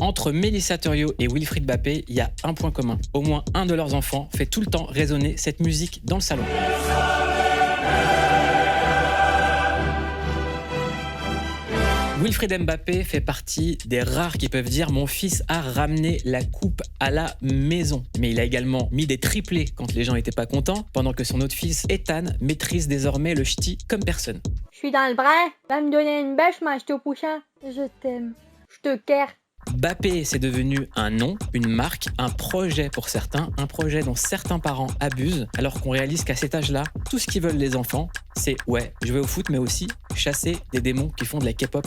Entre Mélissa Thuriot et Wilfried Mbappé, il y a un point commun. Au moins un de leurs enfants fait tout le temps résonner cette musique dans le salon. Wilfried Mbappé fait partie des rares qui peuvent dire « Mon fils a ramené la coupe à la maison ». Mais il a également mis des triplés quand les gens n'étaient pas contents, pendant que son autre fils, Ethan, maîtrise désormais le ch'ti comme personne. Je suis dans le bras, va me donner une bêche, moi je te poussa. Je t'aime, je te care. Mbappé, c'est devenu un nom, une marque, un projet pour certains, un projet dont certains parents abusent, alors qu'on réalise qu'à cet âge-là, tout ce qu'ils veulent les enfants, c'est ouais, jouer au foot, mais aussi chasser des démons qui font de la K-pop.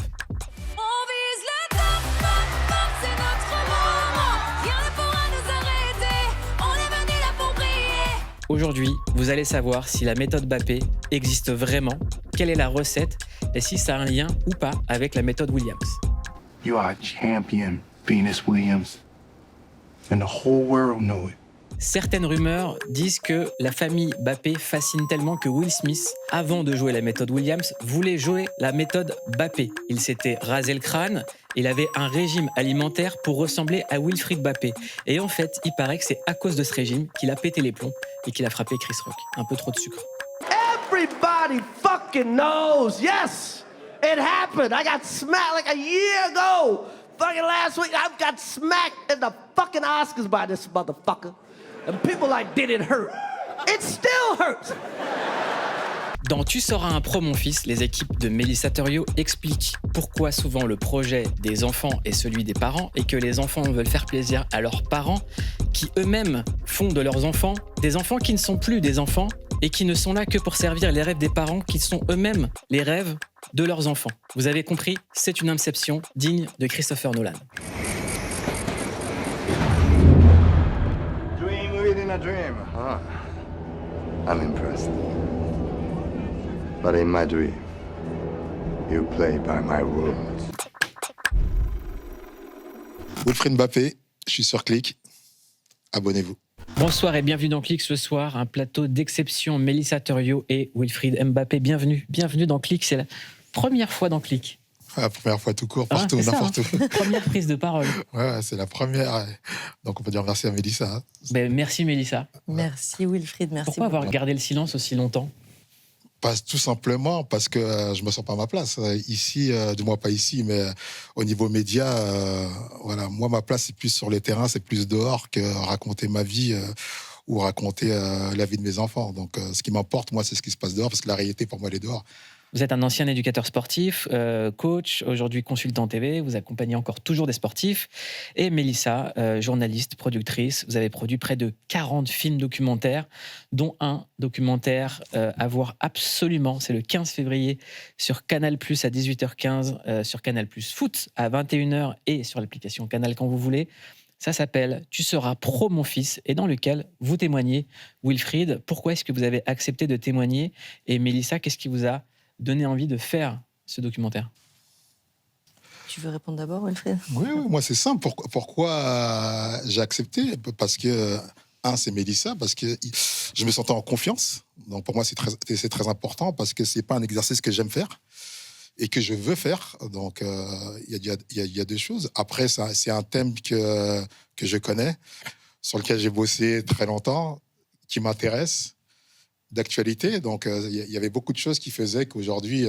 Aujourd'hui, vous allez savoir si la méthode Mbappé existe vraiment, quelle est la recette et si ça a un lien ou pas avec la méthode Williams. You are a champion, Venus Williams. And the whole world know it. Certaines rumeurs disent que la famille Mbappé fascine tellement que Will Smith, avant de jouer la méthode Williams, voulait jouer la méthode Mbappé. Il s'était rasé le crâne, il avait un régime alimentaire pour ressembler à Wilfried Mbappé. Et en fait, il paraît que c'est à cause de ce régime qu'il a pété les plombs et qu'il a frappé Chris Rock. Un peu trop de sucre. Everybody fucking knows, yes, it happened. I got smacked like a year ago. Fucking last week, I got smacked in the fucking Oscars by this motherfucker. And people like, did it hurt? It still hurts. Dans Tu seras un pro, mon fils, les équipes de Mélissa Thuriot expliquent pourquoi souvent le projet des enfants est celui des parents et que les enfants veulent faire plaisir à leurs parents qui eux-mêmes font de leurs enfants des enfants qui ne sont plus des enfants et qui ne sont là que pour servir les rêves des parents qui sont eux-mêmes les rêves de leurs enfants. Vous avez compris, c'est une inception digne de Christopher Nolan. Dream within a dream, huh? I'm impressed. But in my dream, you play by my rules. Wilfried Mbappé, je suis sur Click. Abonnez-vous. Bonsoir et bienvenue dans Click ce soir, un plateau d'exception, Mélissa Thuriot et Wilfried Mbappé. Bienvenue dans Click, c'est la première fois dans Click. La première fois tout court, partout, n'importe où. Première prise de parole. Ouais, c'est la première. Donc on peut dire merci à Mélissa. Hein. Ben, merci Mélissa. Merci Wilfried, merci. Pourquoi avoir gardé le silence aussi longtemps ? Tout simplement parce que je me sens pas à ma place. Ici, du moins pas ici, mais au niveau média, voilà, moi ma place c'est plus sur les terrains, c'est plus dehors que raconter ma vie ou raconter la vie de mes enfants. Donc ce qui m'importe, moi, c'est ce qui se passe dehors, parce que la réalité pour moi elle est dehors. Vous êtes un ancien éducateur sportif, coach, aujourd'hui consultant TV, vous accompagnez encore toujours des sportifs. Et Mélissa, journaliste, productrice, vous avez produit près de 40 films documentaires, dont un documentaire à voir absolument, c'est le 15 février sur Canal+, à 18h15, sur Canal+, Foot à 21h et sur l'application Canal quand vous voulez. Ça s'appelle « Tu seras pro, mon fils » et dans lequel vous témoignez. Wilfried, pourquoi est-ce que vous avez accepté de témoigner ? Et Mélissa, qu'est-ce qui vous a donné envie de faire ce documentaire? Tu veux répondre d'abord, Wilfried ? Oui, moi c'est simple. Pourquoi j'ai accepté ? Parce que, c'est Mélissa, parce que je me sentais en confiance. Donc pour moi, c'est très important, parce que c'est pas un exercice que j'aime faire et que je veux faire. Donc il y a deux choses. Après, c'est un thème que je connais, sur lequel j'ai bossé très longtemps, qui m'intéresse, d'actualité. Donc il y avait beaucoup de choses qui faisaient qu'aujourd'hui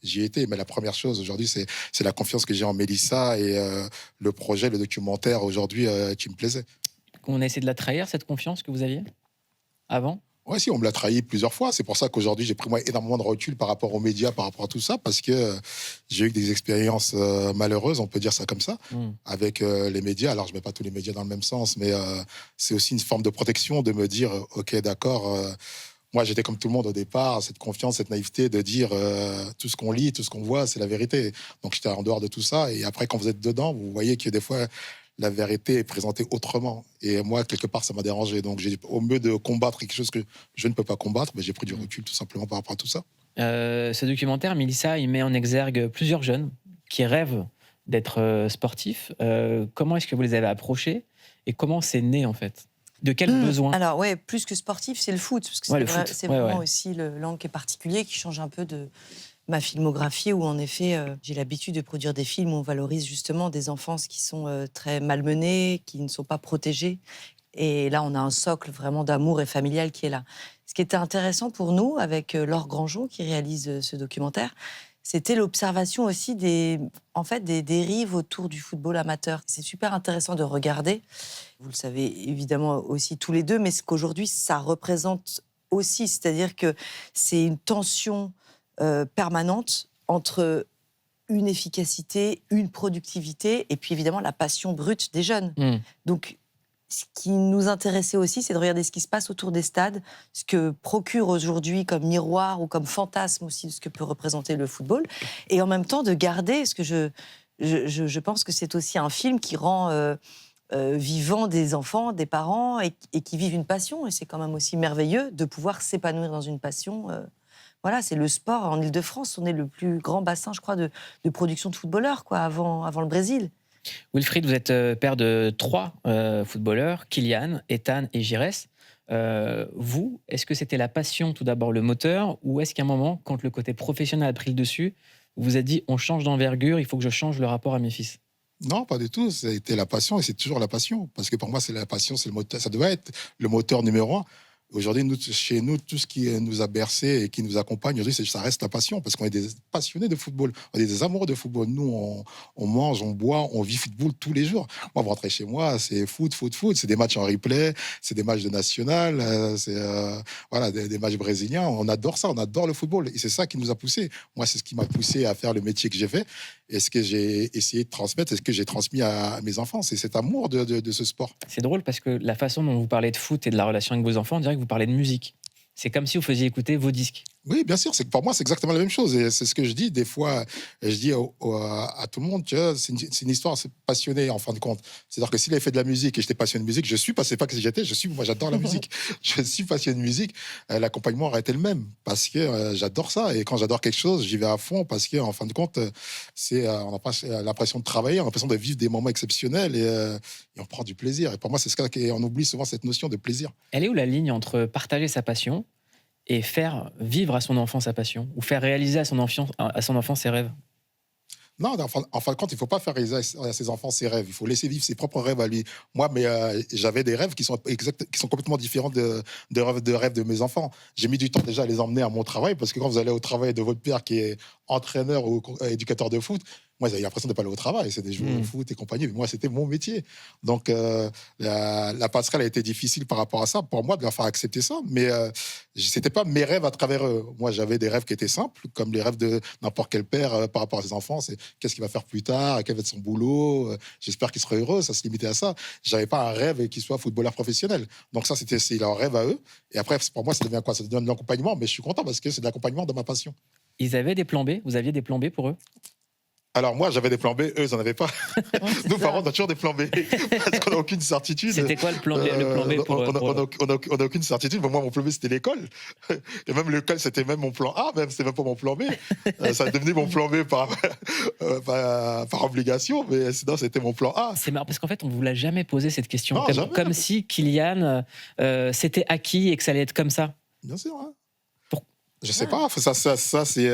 j'y étais. Mais la première chose aujourd'hui, c'est la confiance que j'ai en Mélissa et le projet, le documentaire aujourd'hui qui me plaisait. On a essayé de la trahir, cette confiance que vous aviez avant ? Ouais, si, on me l'a trahi plusieurs fois. C'est pour ça qu'aujourd'hui, j'ai pris moi énormément de recul par rapport aux médias, par rapport à tout ça, parce que j'ai eu des expériences malheureuses, on peut dire ça comme ça, avec les médias. Alors, je mets pas tous les médias dans le même sens, mais c'est aussi une forme de protection de me dire, ok, d'accord. Moi, j'étais comme tout le monde au départ, cette confiance, cette naïveté de dire tout ce qu'on lit, tout ce qu'on voit, c'est la vérité. Donc, j'étais en dehors de tout ça. Et après, quand vous êtes dedans, vous voyez que des fois, la vérité est présentée autrement. Et moi, quelque part, ça m'a dérangé. Donc, au mieux de combattre quelque chose que je ne peux pas combattre, j'ai pris du recul tout simplement par rapport à tout ça. Ce documentaire, Mélissa, il met en exergue plusieurs jeunes qui rêvent d'être sportifs. Comment est-ce que vous les avez approchés et comment c'est né, en fait ? De quel besoin ? Alors, ouais, plus que sportif, c'est le foot. Parce que c'est vraiment aussi l'angle qui est particulier, qui change un peu de ma filmographie où, en effet, j'ai l'habitude de produire des films où on valorise justement des enfances qui sont très malmenées, qui ne sont pas protégées. Et là, on a un socle vraiment d'amour et familial qui est là. Ce qui était intéressant pour nous, avec Laure Grangeon, qui réalise ce documentaire, c'était l'observation aussi en fait, des dérives autour du football amateur. C'est super intéressant de regarder. Vous le savez évidemment aussi tous les deux, mais ce qu'aujourd'hui, ça représente aussi. C'est-à-dire que c'est une tension permanente entre une efficacité, une productivité, et puis évidemment la passion brute des jeunes. Donc, ce qui nous intéressait aussi, c'est de regarder ce qui se passe autour des stades, ce que procure aujourd'hui comme miroir ou comme fantasme aussi de ce que peut représenter le football, et en même temps de garder, ce que je pense que c'est aussi un film qui rend vivant des enfants, des parents, et qui vivent une passion, et c'est quand même aussi merveilleux de pouvoir s'épanouir dans une passion. Voilà, c'est le sport. En Île-de-France, on est le plus grand bassin, je crois, de production de footballeurs, quoi, avant le Brésil. Wilfried, vous êtes père de 3 footballeurs, Kylian, Ethan et Giresse. Vous, est-ce que c'était la passion tout d'abord le moteur, ou est-ce qu'à un moment, quand le côté professionnel a pris le dessus, vous vous êtes dit on change d'envergure, il faut que je change le rapport à mes fils? Non, pas du tout. C'était la passion et c'est toujours la passion. Parce que pour moi, c'est la passion, c'est le moteur. Ça devait être le moteur numéro 1. Aujourd'hui, chez nous, tout ce qui nous a bercé et qui nous accompagne, aujourd'hui, ça reste la passion, parce qu'on est des passionnés de football, on est des amoureux de football. Nous, on mange, on boit, on vit football tous les jours. Moi, vous rentrez chez moi, c'est foot. C'est des matchs en replay, c'est des matchs de national, voilà, des matchs brésiliens. On adore ça, on adore le football. Et c'est ça qui nous a poussés. Moi, c'est ce qui m'a poussé à faire le métier que j'ai fait. Et ce que j'ai essayé de transmettre, et ce que j'ai transmis à mes enfants, c'est cet amour de ce sport. C'est drôle parce que la façon dont vous parlez de foot et de la relation avec vos enfants, on dirait que vous parlez de musique. C'est comme si vous faisiez écouter vos disques. Oui, bien sûr. Pour moi, c'est exactement la même chose. Et c'est ce que je dis. Des fois, je dis à tout le monde, tu vois, c'est une histoire passionnée, en fin de compte. C'est-à-dire que s'il avait fait de la musique et j'étais passionné de musique, c'est pas que j'étais, moi, j'adore la musique. Je suis passionné de musique. L'accompagnement aurait été le même parce que j'adore ça. Et quand j'adore quelque chose, j'y vais à fond parce que, en fin de compte, on n'a pas l'impression de travailler, on a l'impression de vivre des moments exceptionnels et on prend du plaisir. Et pour moi, c'est ce qu'on oublie souvent, cette notion de plaisir. Elle est où la ligne entre partager sa passion et faire vivre à son enfant sa passion, ou faire réaliser à son enfant ses rêves? Non, en fin de compte, il ne faut pas faire réaliser à ses enfants ses rêves. Il faut laisser vivre ses propres rêves à lui. Moi, j'avais des rêves qui sont complètement différents de rêves de mes enfants. J'ai mis du temps déjà à les emmener à mon travail, parce que quand vous allez au travail de votre père qui est entraîneur ou éducateur de foot, moi, j'avais l'impression de ne pas aller au travail. C'est des joueurs de foot et compagnie. Mais moi, c'était mon métier. Donc, la passerelle a été difficile par rapport à ça, pour moi, de leur faire accepter ça. Mais ce n'était pas mes rêves à travers eux. Moi, j'avais des rêves qui étaient simples, comme les rêves de n'importe quel père par rapport à ses enfants. C'est qu'est-ce qu'il va faire plus tard, quel va être son boulot. J'espère qu'il sera heureux. Ça se limitait à ça. Je n'avais pas un rêve qu'il soit footballeur professionnel. Donc, ça, c'est leur rêve à eux. Et après, pour moi, ça devient quoi? Ça devient de l'accompagnement. Mais je suis content parce que c'est de l'accompagnement de ma passion. Ils avaient des plans B? Vous aviez des plans B pour eux? Alors moi, j'avais des plans B, eux, ils n'en avaient pas. Nous, par contre, on a toujours des plans B, parce qu'on n'a aucune certitude. C'était quoi le plan B pour On n'a aucune certitude. Moi, mon plan B, c'était l'école. Et même l'école, c'était même mon plan A, c'était même pas mon plan B. Ça a devenu mon plan B par obligation, mais sinon, c'était mon plan A. C'est marrant, parce qu'en fait, on ne vous l'a jamais posé cette question. Non, comme si Kylian, c'était acquis et que ça allait être comme ça. Bien sûr, hein. Je sais pas, ça c'est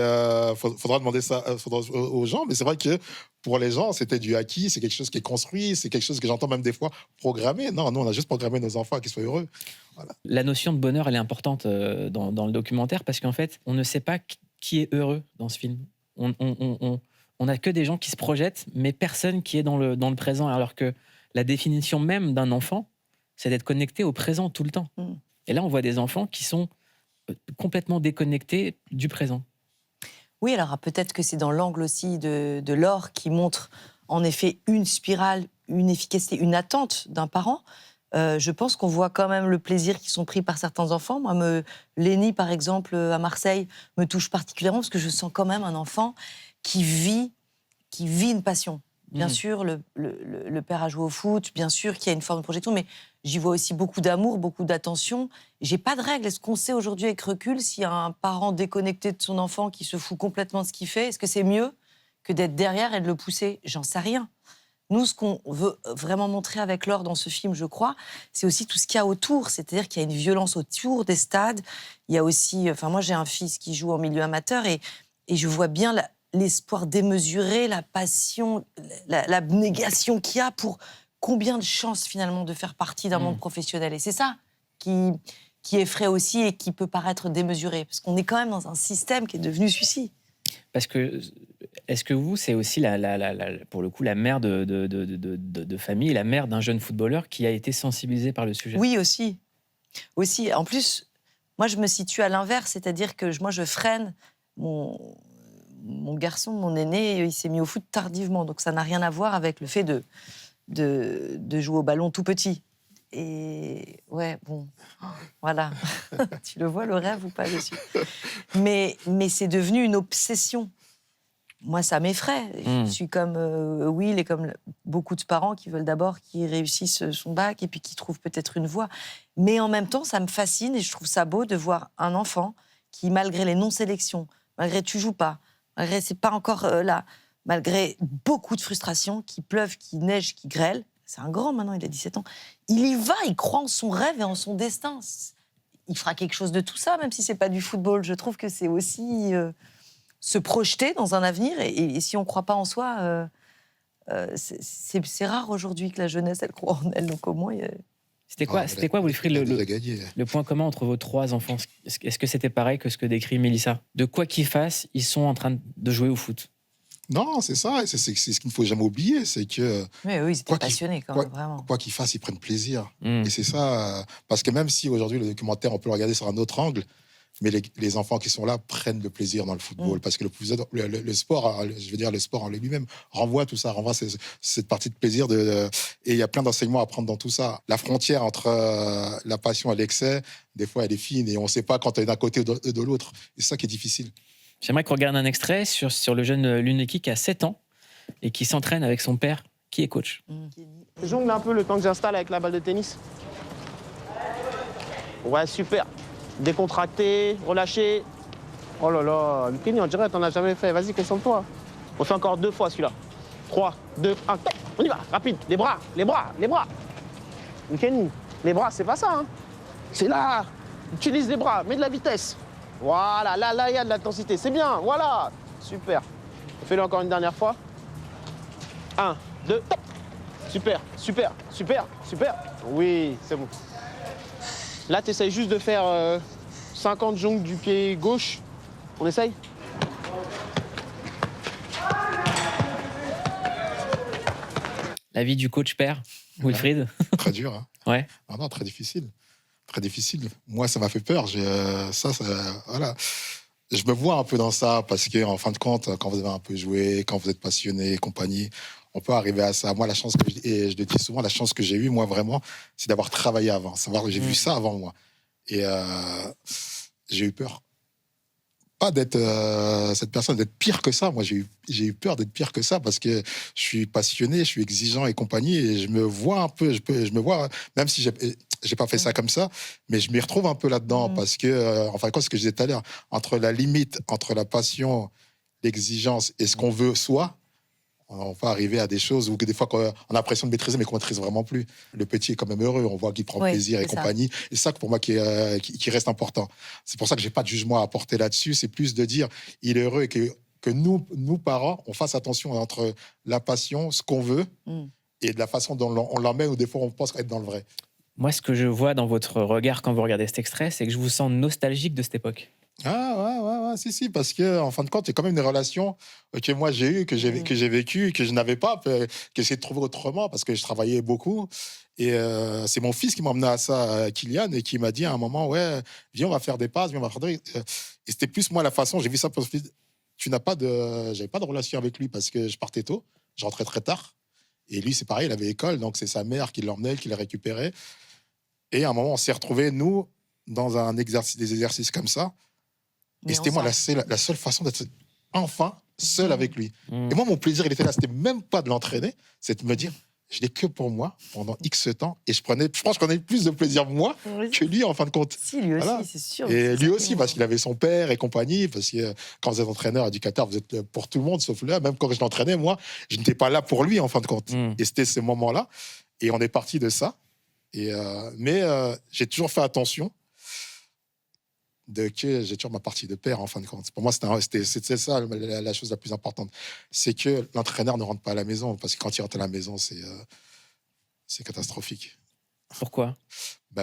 faudra demander ça aux gens, mais c'est vrai que pour les gens, c'était du acquis, c'est quelque chose qui est construit, c'est quelque chose que j'entends même des fois programmé. Non, nous on a juste programmé nos enfants qu'ils soient heureux. Voilà. La notion de bonheur, elle est importante dans le documentaire, parce qu'en fait, on ne sait pas qui est heureux dans ce film. On n'a que des gens qui se projettent, mais personne qui est dans le présent, alors que la définition même d'un enfant, c'est d'être connecté au présent tout le temps. Et là, on voit des enfants qui sont complètement déconnectés du présent. Oui, alors peut-être que c'est dans l'angle aussi de Laure qui montre en effet une spirale, une efficacité, une attente d'un parent. Je pense qu'on voit quand même le plaisir qui sont pris par certains enfants. Moi, Lénie, par exemple, à Marseille, me touche particulièrement parce que je sens quand même un enfant qui vit une passion. Bien sûr, le père a joué au foot, bien sûr qu'il y a une forme de projection, mais j'y vois aussi beaucoup d'amour, beaucoup d'attention. J'ai pas de règle. Est-ce qu'on sait aujourd'hui avec recul s'il y a un parent déconnecté de son enfant qui se fout complètement de ce qu'il fait? Est-ce que c'est mieux que d'être derrière et de le pousser? J'en sais rien. Nous, ce qu'on veut vraiment montrer avec Laure dans ce film, je crois, c'est aussi tout ce qu'il y a autour. C'est-à-dire qu'il y a une violence autour des stades. Il y a aussi... Enfin, moi, j'ai un fils qui joue en milieu amateur et Et je vois bien l'espoir démesuré, la passion, l'abnégation qu'il y a pour combien de chances finalement de faire partie d'un monde professionnel. Et c'est ça qui effraie aussi et qui peut paraître démesuré. Parce qu'on est quand même dans un système qui est devenu celui-ci. Parce que, est-ce que vous, c'est aussi, pour le coup, la mère de famille, la mère d'un jeune footballeur qui a été sensibilisé par le sujet? Oui, aussi. En plus, moi, je me situe à l'inverse, c'est-à-dire que moi, je freine mon garçon, mon aîné, il s'est mis au foot tardivement, donc ça n'a rien à voir avec le fait de jouer au ballon tout petit. Et ouais, bon, voilà. Tu le vois, le rêve ou pas dessus? Mais c'est devenu une obsession. Moi, ça m'effraie. Je suis comme Will et comme beaucoup de parents qui veulent d'abord qu'il réussisse son bac et puis qu'il trouve peut-être une voie. Mais en même temps, ça me fascine et je trouve ça beau de voir un enfant qui, malgré les non-sélections, malgré tu joues pas, malgré c'est pas encore là, malgré beaucoup de frustration, qu'il pleuve, qu'il neige, qu'il grêle, c'est un grand maintenant, il a 17 ans, il y va, il croit en son rêve et en son destin. Il fera quelque chose de tout ça, même si c'est pas du football. Je trouve que c'est aussi se projeter dans un avenir et si on croit pas en soi, c'est rare aujourd'hui que la jeunesse, elle croit en elle. Donc au moins... C'était quoi, Wilfried, le point commun entre vos 3 enfants? Est-ce que c'était pareil que ce que décrit Mélissa? De quoi qu'ils fassent, ils sont en train de jouer au foot. Non, c'est ça. C'est ce qu'il ne faut jamais oublier. C'est que. Mais oui, ils étaient passionnés quand même, vraiment. Quoi qu'ils fassent, ils prennent plaisir. Et c'est ça. Parce que même si aujourd'hui, le documentaire, on peut le regarder sur un autre angle, mais les enfants qui sont là prennent le plaisir dans le football. Parce que le sport, je veux dire, le sport en lui-même renvoie tout ça, renvoie cette partie de plaisir. Et il y a plein d'enseignements à prendre dans tout ça. La frontière entre la passion et l'excès, des fois, elle est fine et on ne sait pas quand elle est d'un côté ou de l'autre. Et c'est ça qui est difficile. J'aimerais qu'on regarde un extrait sur le jeune Luneki qui a 7 ans et qui s'entraîne avec son père, qui est coach. Jongle un peu le temps que j'installe avec la balle de tennis. Ouais, super. Décontracté, relâché. Oh là là, Kenny, on dirait que t'en as jamais fait. Vas-y, concentre-toi. On fait encore 2 fois celui-là. 3, 2, 1, top. On y va, rapide. Les bras. Kenny, les bras, c'est pas ça, hein. C'est là. Utilise les bras, mets de la vitesse. Voilà, là, il y a de l'intensité. C'est bien, voilà. Super. Fais-le encore une dernière fois. 1, 2, top. Super. Oui, c'est bon. Là, tu essayes juste de faire 50 jongles du pied gauche. On essaye? La vie du coach père, Wilfried. Très dur, hein. Ouais. Non, très difficile. Très difficile. Moi, ça m'a fait peur. Voilà. Je me vois un peu dans ça parce qu'en fin de compte, quand vous avez un peu joué, quand vous êtes passionné et compagnie, on peut arriver à ça. Moi, et je le dis souvent, la chance que j'ai eue, moi, vraiment, c'est d'avoir travaillé avant. J'ai vu ça avant moi. Et j'ai eu peur. Pas d'être cette personne, d'être pire que ça. Moi, j'ai eu peur d'être pire que ça parce que je suis passionné, je suis exigeant et compagnie. Et je me vois un peu, je me vois, même si j'ai pas fait ça comme ça, mais je m'y retrouve un peu là-dedans parce que, enfin, ce que je disais tout à l'heure, entre la limite, entre la passion, l'exigence et ce qu'on veut soi, on va arriver à des choses où des fois on a l'impression de maîtriser, mais qu'on ne maîtrise vraiment plus. Le petit est quand même heureux, on voit qu'il prend plaisir et compagnie. Et c'est ça pour moi qui reste important. C'est pour ça que je n'ai pas de jugement à apporter là-dessus. C'est plus de dire il est heureux et que nous, parents, on fasse attention entre la passion, ce qu'on veut, et de la façon dont on l'emmène, ou des fois on pense être dans le vrai. Moi, ce que je vois dans votre regard quand vous regardez cet extrait, c'est que je vous sens nostalgique de cette époque. Ah ouais, si, parce que en fin de compte, il y a quand même une relation que moi j'ai eue, que j'ai vécue, que je n'avais pas, que j'ai essayé de trouver autrement parce que je travaillais beaucoup. Et c'est mon fils qui m'a emmené à ça, Kylian, et qui m'a dit à un moment, ouais, viens, on va faire des passes, viens, on va faire des... Et c'était plus moi la façon, j'ai vu ça pour le fils. J'avais pas de relation avec lui parce que je partais tôt, je rentrais très tard. Et lui, c'est pareil, il avait école, donc c'est sa mère qui l'emmenait, qui le récupérait. Et à un moment, on s'est retrouvés, nous, dans des exercices comme ça. Et c'était moi la seule façon d'être enfin seul avec lui. Et moi, mon plaisir, il était là. C'était même pas de l'entraîner, c'est de me dire, je l'ai que pour moi pendant X temps. Et je pense que je prenais plus de plaisir, moi, que lui, en fin de compte. Si, lui aussi, voilà. c'est sûr. Et lui aussi, parce qu'il avait son père et compagnie. Parce que quand vous êtes entraîneur, éducateur, vous êtes pour tout le monde, sauf là. Même quand je l'entraînais, moi, je n'étais pas là pour lui, en fin de compte. Et c'était ce moment-là. Et on est parti de ça. Mais j'ai toujours fait attention. que j'ai toujours ma partie de père, en fin de compte. Pour moi, c'était ça la chose la plus importante. C'est que l'entraîneur ne rentre pas à la maison, parce que quand il rentre à la maison, c'est catastrophique. Pourquoi?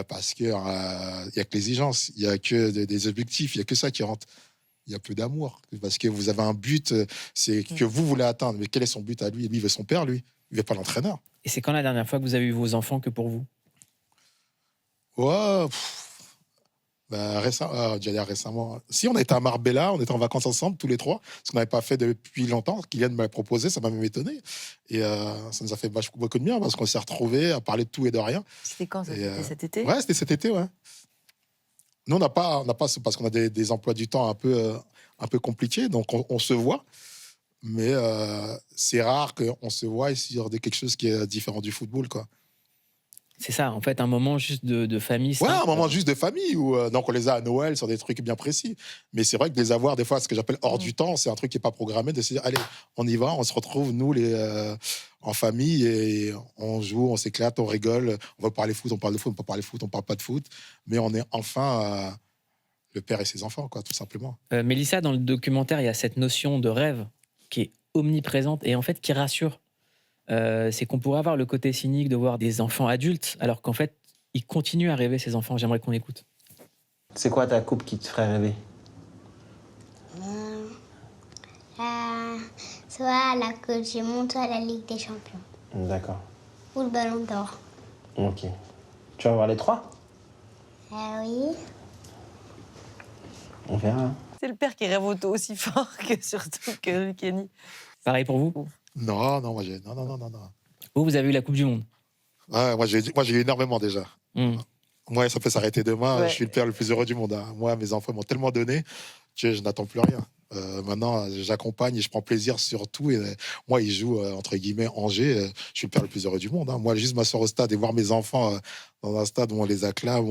Parce qu'il y a que l'exigence, il y a que des objectifs, il y a que ça qui rentre. Il y a peu d'amour, parce que vous avez un but, c'est que vous voulez atteindre. Mais quel est son but à lui? Lui, il veut son père, lui. Il veut pas l'entraîneur. Et c'est quand la dernière fois que vous avez eu vos enfants que pour vous? Ouais, récemment. Si, on était à Marbella, on était en vacances ensemble, tous les trois, ce qu'on n'avait pas fait depuis longtemps. Kylian m'a proposé, ça m'a même étonné. Et ça nous a fait beaucoup de bien, parce qu'on s'est retrouvés à parler de tout et de rien. C'était quand ça? C'était cet été? Ouais, c'était cet été, ouais. Nous, on n'a pas parce qu'on a des emplois du temps un peu compliqués, donc on se voit. Mais c'est rare qu'on se voit sur quelque chose qui est différent du football, quoi. C'est ça, en fait, un moment juste de famille. Ouais, simple. un moment juste de famille, où donc on les a à Noël sur des trucs bien précis. Mais c'est vrai que de les avoir, des fois, ce que j'appelle hors du temps, c'est un truc qui n'est pas programmé, de se dire, allez, on y va, on se retrouve, nous, en famille, et on joue, on s'éclate, on rigole, on va parler foot, on parle de foot, on peut parler foot, on parle pas de foot, mais on est enfin le père et ses enfants, quoi, tout simplement. Mélissa, dans le documentaire, il y a cette notion de rêve qui est omniprésente et en fait qui rassure. C'est qu'on pourrait avoir le côté cynique de voir des enfants adultes, alors qu'en fait, ils continuent à rêver, ces enfants. J'aimerais qu'on écoute. C'est quoi ta coupe qui te ferait rêver? Soit la Coupe du Monde, soit la Ligue des Champions. D'accord. Ou le Ballon d'Or. Ok. Tu vas voir les trois? Oui. On verra. C'est le père qui rêve aussi fort que surtout que Kenny. Pareil pour vous? Non. Non. Vous avez eu la Coupe du Monde. Ouais, moi, j'ai eu énormément déjà. Moi, ça peut s'arrêter demain. Ouais. Je suis le père le plus heureux du monde. Hein. Moi, mes enfants m'ont tellement donné que je n'attends plus rien. Maintenant, j'accompagne et je prends plaisir sur tout. Et moi, ils jouent, entre guillemets, Angers. Je suis le père le plus heureux du monde. Hein. Moi, juste m'asseoir au stade et voir mes enfants dans un stade où on les acclame,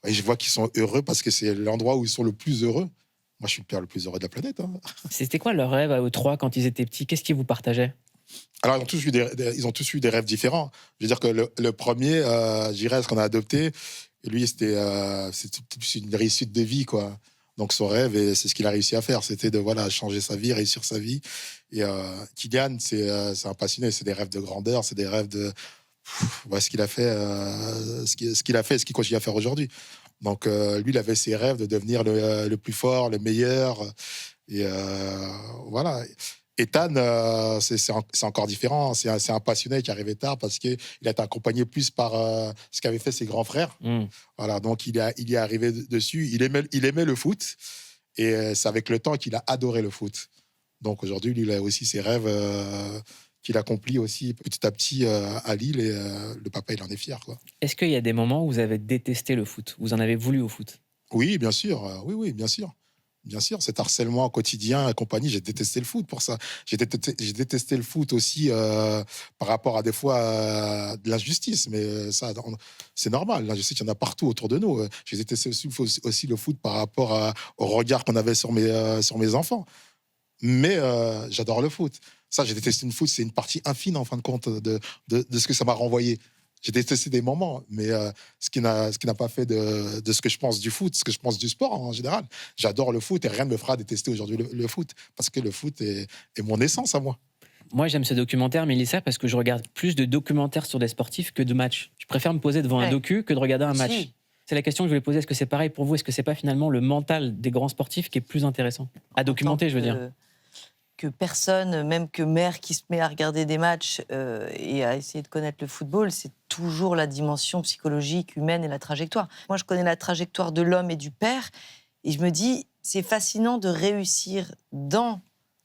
et je vois qu'ils sont heureux parce que c'est l'endroit où ils sont le plus heureux. Moi, je suis le père le plus heureux de la planète. Hein. C'était quoi leur rêve à eux trois quand ils étaient petits? Qu'est-ce qu'ils vous partageaient? Alors, ils ont tous eu des rêves différents. Je veux dire que le premier, Girez, qu'on a adopté, lui, c'était une réussite de vie, quoi. Donc, son rêve, et c'est ce qu'il a réussi à faire, c'était de changer sa vie, réussir sa vie. Et Kylian, c'est un passionné, c'est des rêves de grandeur, c'est des rêves de ce qu'il a fait, ce qu'il a fait, ce qu'il continue à faire aujourd'hui. Donc, lui, il avait ses rêves de devenir le plus fort, le meilleur. Et voilà. Ethan, c'est encore différent. C'est un passionné qui est arrivé tard parce qu'il a été accompagné plus par ce qu'avaient fait ses grands frères. Voilà, donc il est arrivé dessus. Il aimait le foot. Et c'est avec le temps qu'il a adoré le foot. Donc aujourd'hui, lui, il a aussi ses rêves qu'il accomplit aussi petit à petit à Lille. Et le papa, il en est fier, quoi. Est-ce qu'il y a des moments où vous avez détesté le foot? Vous en avez voulu au foot? Oui, bien sûr. Oui, bien sûr. Bien sûr, cet harcèlement quotidien et compagnie, j'ai détesté le foot pour ça. J'ai détesté le foot aussi par rapport à des fois de l'injustice, mais ça, c'est normal. L'injustice, il y en a partout autour de nous. J'ai détesté aussi le foot par rapport au regard qu'on avait sur mes enfants. Mais j'adore le foot. Ça, j'ai détesté le foot, c'est une partie infime, en fin de compte, de ce que ça m'a renvoyé. J'ai détesté des moments, mais ce qui n'a pas fait de ce que je pense du foot, ce que je pense du sport en général. J'adore le foot et rien ne me fera détester aujourd'hui le foot, parce que le foot est mon essence à moi. Moi, j'aime ce documentaire, Mélissa, parce que je regarde plus de documentaires sur des sportifs que de matchs. Je préfère me poser devant un docu que de regarder un match. C'est la question que je voulais poser. Est-ce que c'est pareil pour vous? Est-ce que c'est pas finalement le mental des grands sportifs qui est plus intéressant à documenter, je veux dire? Que personne, même que mère qui se met à regarder des matchs et à essayer de connaître le football, c'est toujours la dimension psychologique, humaine et la trajectoire. Moi, je connais la trajectoire de l'homme et du père, et je me dis, c'est fascinant de réussir dans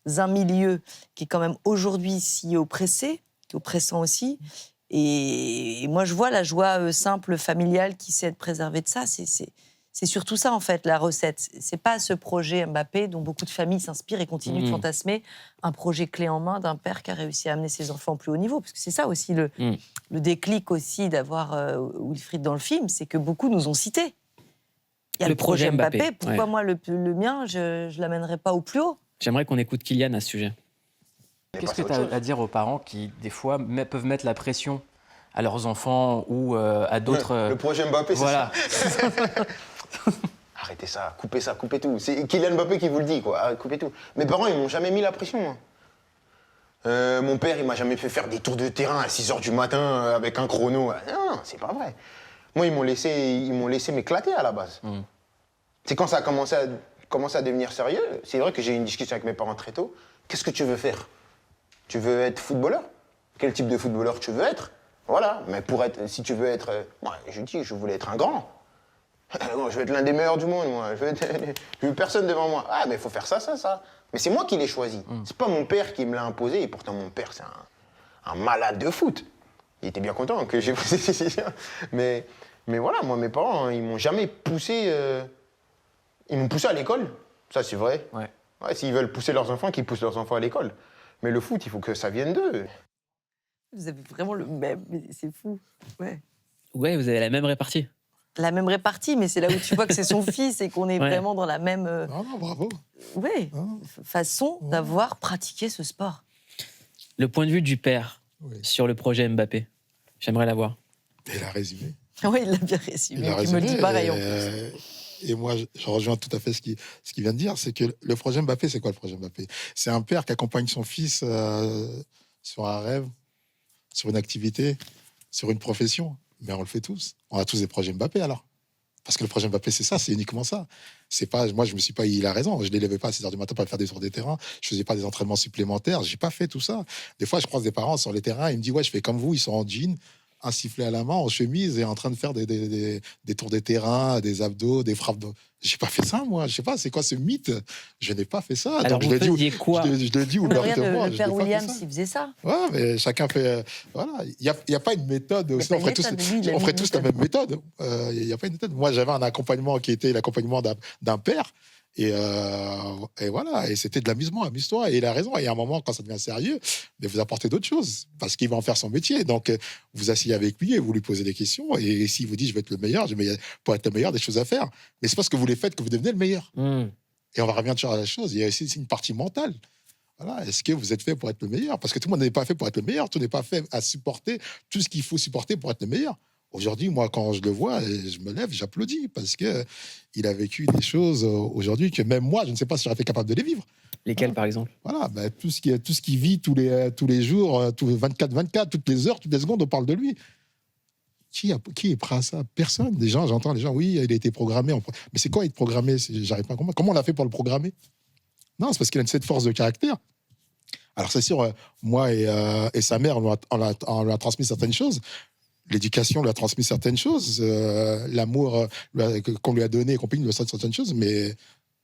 un milieu qui est quand même aujourd'hui si oppressé, oppressant aussi. Et moi, je vois la joie simple, familiale qui sait être préservée de ça. C'est surtout ça, en fait, la recette. C'est pas ce projet Mbappé dont beaucoup de familles s'inspirent et continuent de fantasmer, un projet clé en main d'un père qui a réussi à amener ses enfants au plus haut niveau. Parce que c'est ça aussi le déclic aussi d'avoir Wilfried dans le film, c'est que beaucoup nous ont cités. Il y a le projet Mbappé. Pourquoi moi, le mien, je ne l'amènerais pas au plus haut? J'aimerais qu'on écoute Kylian à ce sujet. Qu'est-ce que tu as à dire aux parents qui, des fois, peuvent mettre la pression à leurs enfants ou à d'autres... Le projet Mbappé, voilà. c'est ça. arrêtez ça, coupez tout. C'est Kylian Mbappé qui vous le dit, quoi. Coupez tout. Mes parents, ils m'ont jamais mis la pression, moi. Mon père, il m'a jamais fait faire des tours de terrain à 6h du matin avec un chrono. Non, c'est pas vrai. Moi, ils m'ont laissé m'éclater à la base. C'est quand ça a commencé à devenir sérieux. C'est vrai que j'ai eu une discussion avec mes parents très tôt. Qu'est-ce que tu veux faire? Tu veux être footballeur? Quel type de footballeur tu veux être? Voilà. Mais si tu veux être... moi, je dis, je voulais être un grand. Je veux être l'un des meilleurs du monde, moi. Je veux personne devant moi. Ah, mais il faut faire ça. Mais c'est moi qui l'ai choisi. C'est pas mon père qui me l'a imposé. Et pourtant, mon père, c'est un malade de foot. Il était bien content que j'ai pris cette décision. Mais voilà, moi, mes parents, ils m'ont jamais poussé... Ils m'ont poussé à l'école. Ça, c'est vrai. Ouais. Ouais, s'ils veulent pousser leurs enfants, qu'ils poussent leurs enfants à l'école. Mais le foot, il faut que ça vienne d'eux. Vous avez vraiment le même, mais c'est fou. Ouais. Ouais, vous avez la même répartie. La même répartie, mais c'est là où tu vois que c'est son fils et qu'on est vraiment dans la même Non, bravo. façon d'avoir pratiqué ce sport. Le point de vue du père Oui. sur le projet Mbappé, j'aimerais l'avoir. Il a résumé. Oui, il l'a bien résumé. Il a Il me le dit résumé, pareil en plus. Et moi, je rejoins tout à fait ce qu'il vient de dire. C'est que le projet Mbappé, c'est quoi le projet Mbappé? C'est un père qui accompagne son fils sur un rêve, sur une activité, sur une profession. Mais on le fait tous. On a tous des projets Mbappé alors. Parce que le projet Mbappé, c'est ça, c'est uniquement ça. C'est pas, moi, je me suis pas, il a raison, je ne l'élevais pas à 6h du matin pour faire des tours des terrains, je faisais pas des entraînements supplémentaires, j'ai pas fait tout ça. Des fois, je croise des parents sur les terrains, ils me disent, ouais, je fais comme vous, ils sont en jean, un sifflet à la main, en chemise, et en train de faire des tours des terrains, des abdos, des frappes. J'ai pas fait ça, moi. Je sais pas, c'est quoi ce mythe? Je n'ai pas fait ça. Alors, donc, vous faisiez quoi? Je le dis Mais regarde, ouvertement. le père Williams, il faisait ça. Ouais, mais chacun fait. Voilà, il n'y a pas une méthode. Il y a Sinon, pas une méthode, lui, il a on ferait une tous la même méthode. Il n'y a pas une méthode. Moi, j'avais un accompagnement qui était l'accompagnement d'un père. Et voilà, et c'était de l'amusement, amuse-toi. Et il a raison. Et à un moment, quand ça devient sérieux, mais vous apportez d'autres choses parce qu'il va en faire son métier. Donc, vous asseyez avec lui et vous lui posez des questions. Et s'il vous dit, je vais être le meilleur, pour être le meilleur, des choses à faire. Mais c'est parce que vous les faites que vous devenez le meilleur. Et on va revenir toujours à la chose. Il y a aussi une partie mentale. Voilà. Est-ce que vous êtes fait pour être le meilleur? Parce que tout le monde n'est pas fait pour être le meilleur. Tout n'est pas fait à supporter tout ce qu'il faut supporter pour être le meilleur. Aujourd'hui, moi, quand je le vois, je me lève, j'applaudis parce qu'il a vécu des choses aujourd'hui que même moi, je ne sais pas si j'aurais été capable de les vivre. Lesquels, par exemple? Voilà, bah, tout ce qu'il vit tous les jours, tous les 24, toutes les heures, toutes les secondes, on parle de lui. Qui est prêt à ça? Personne. Des gens, j'entends les gens, oui, il a été programmé. Mais c'est quoi être programmé? J'arrive pas à comprendre. Comment on l'a fait pour le programmer? Non, c'est parce qu'il a cette force de caractère. Alors, c'est sûr, moi et sa mère, on lui a transmis certaines choses. L'éducation lui a transmis certaines choses, l'amour qu'on lui a donné et compagnie lui a transmis certaines choses, mais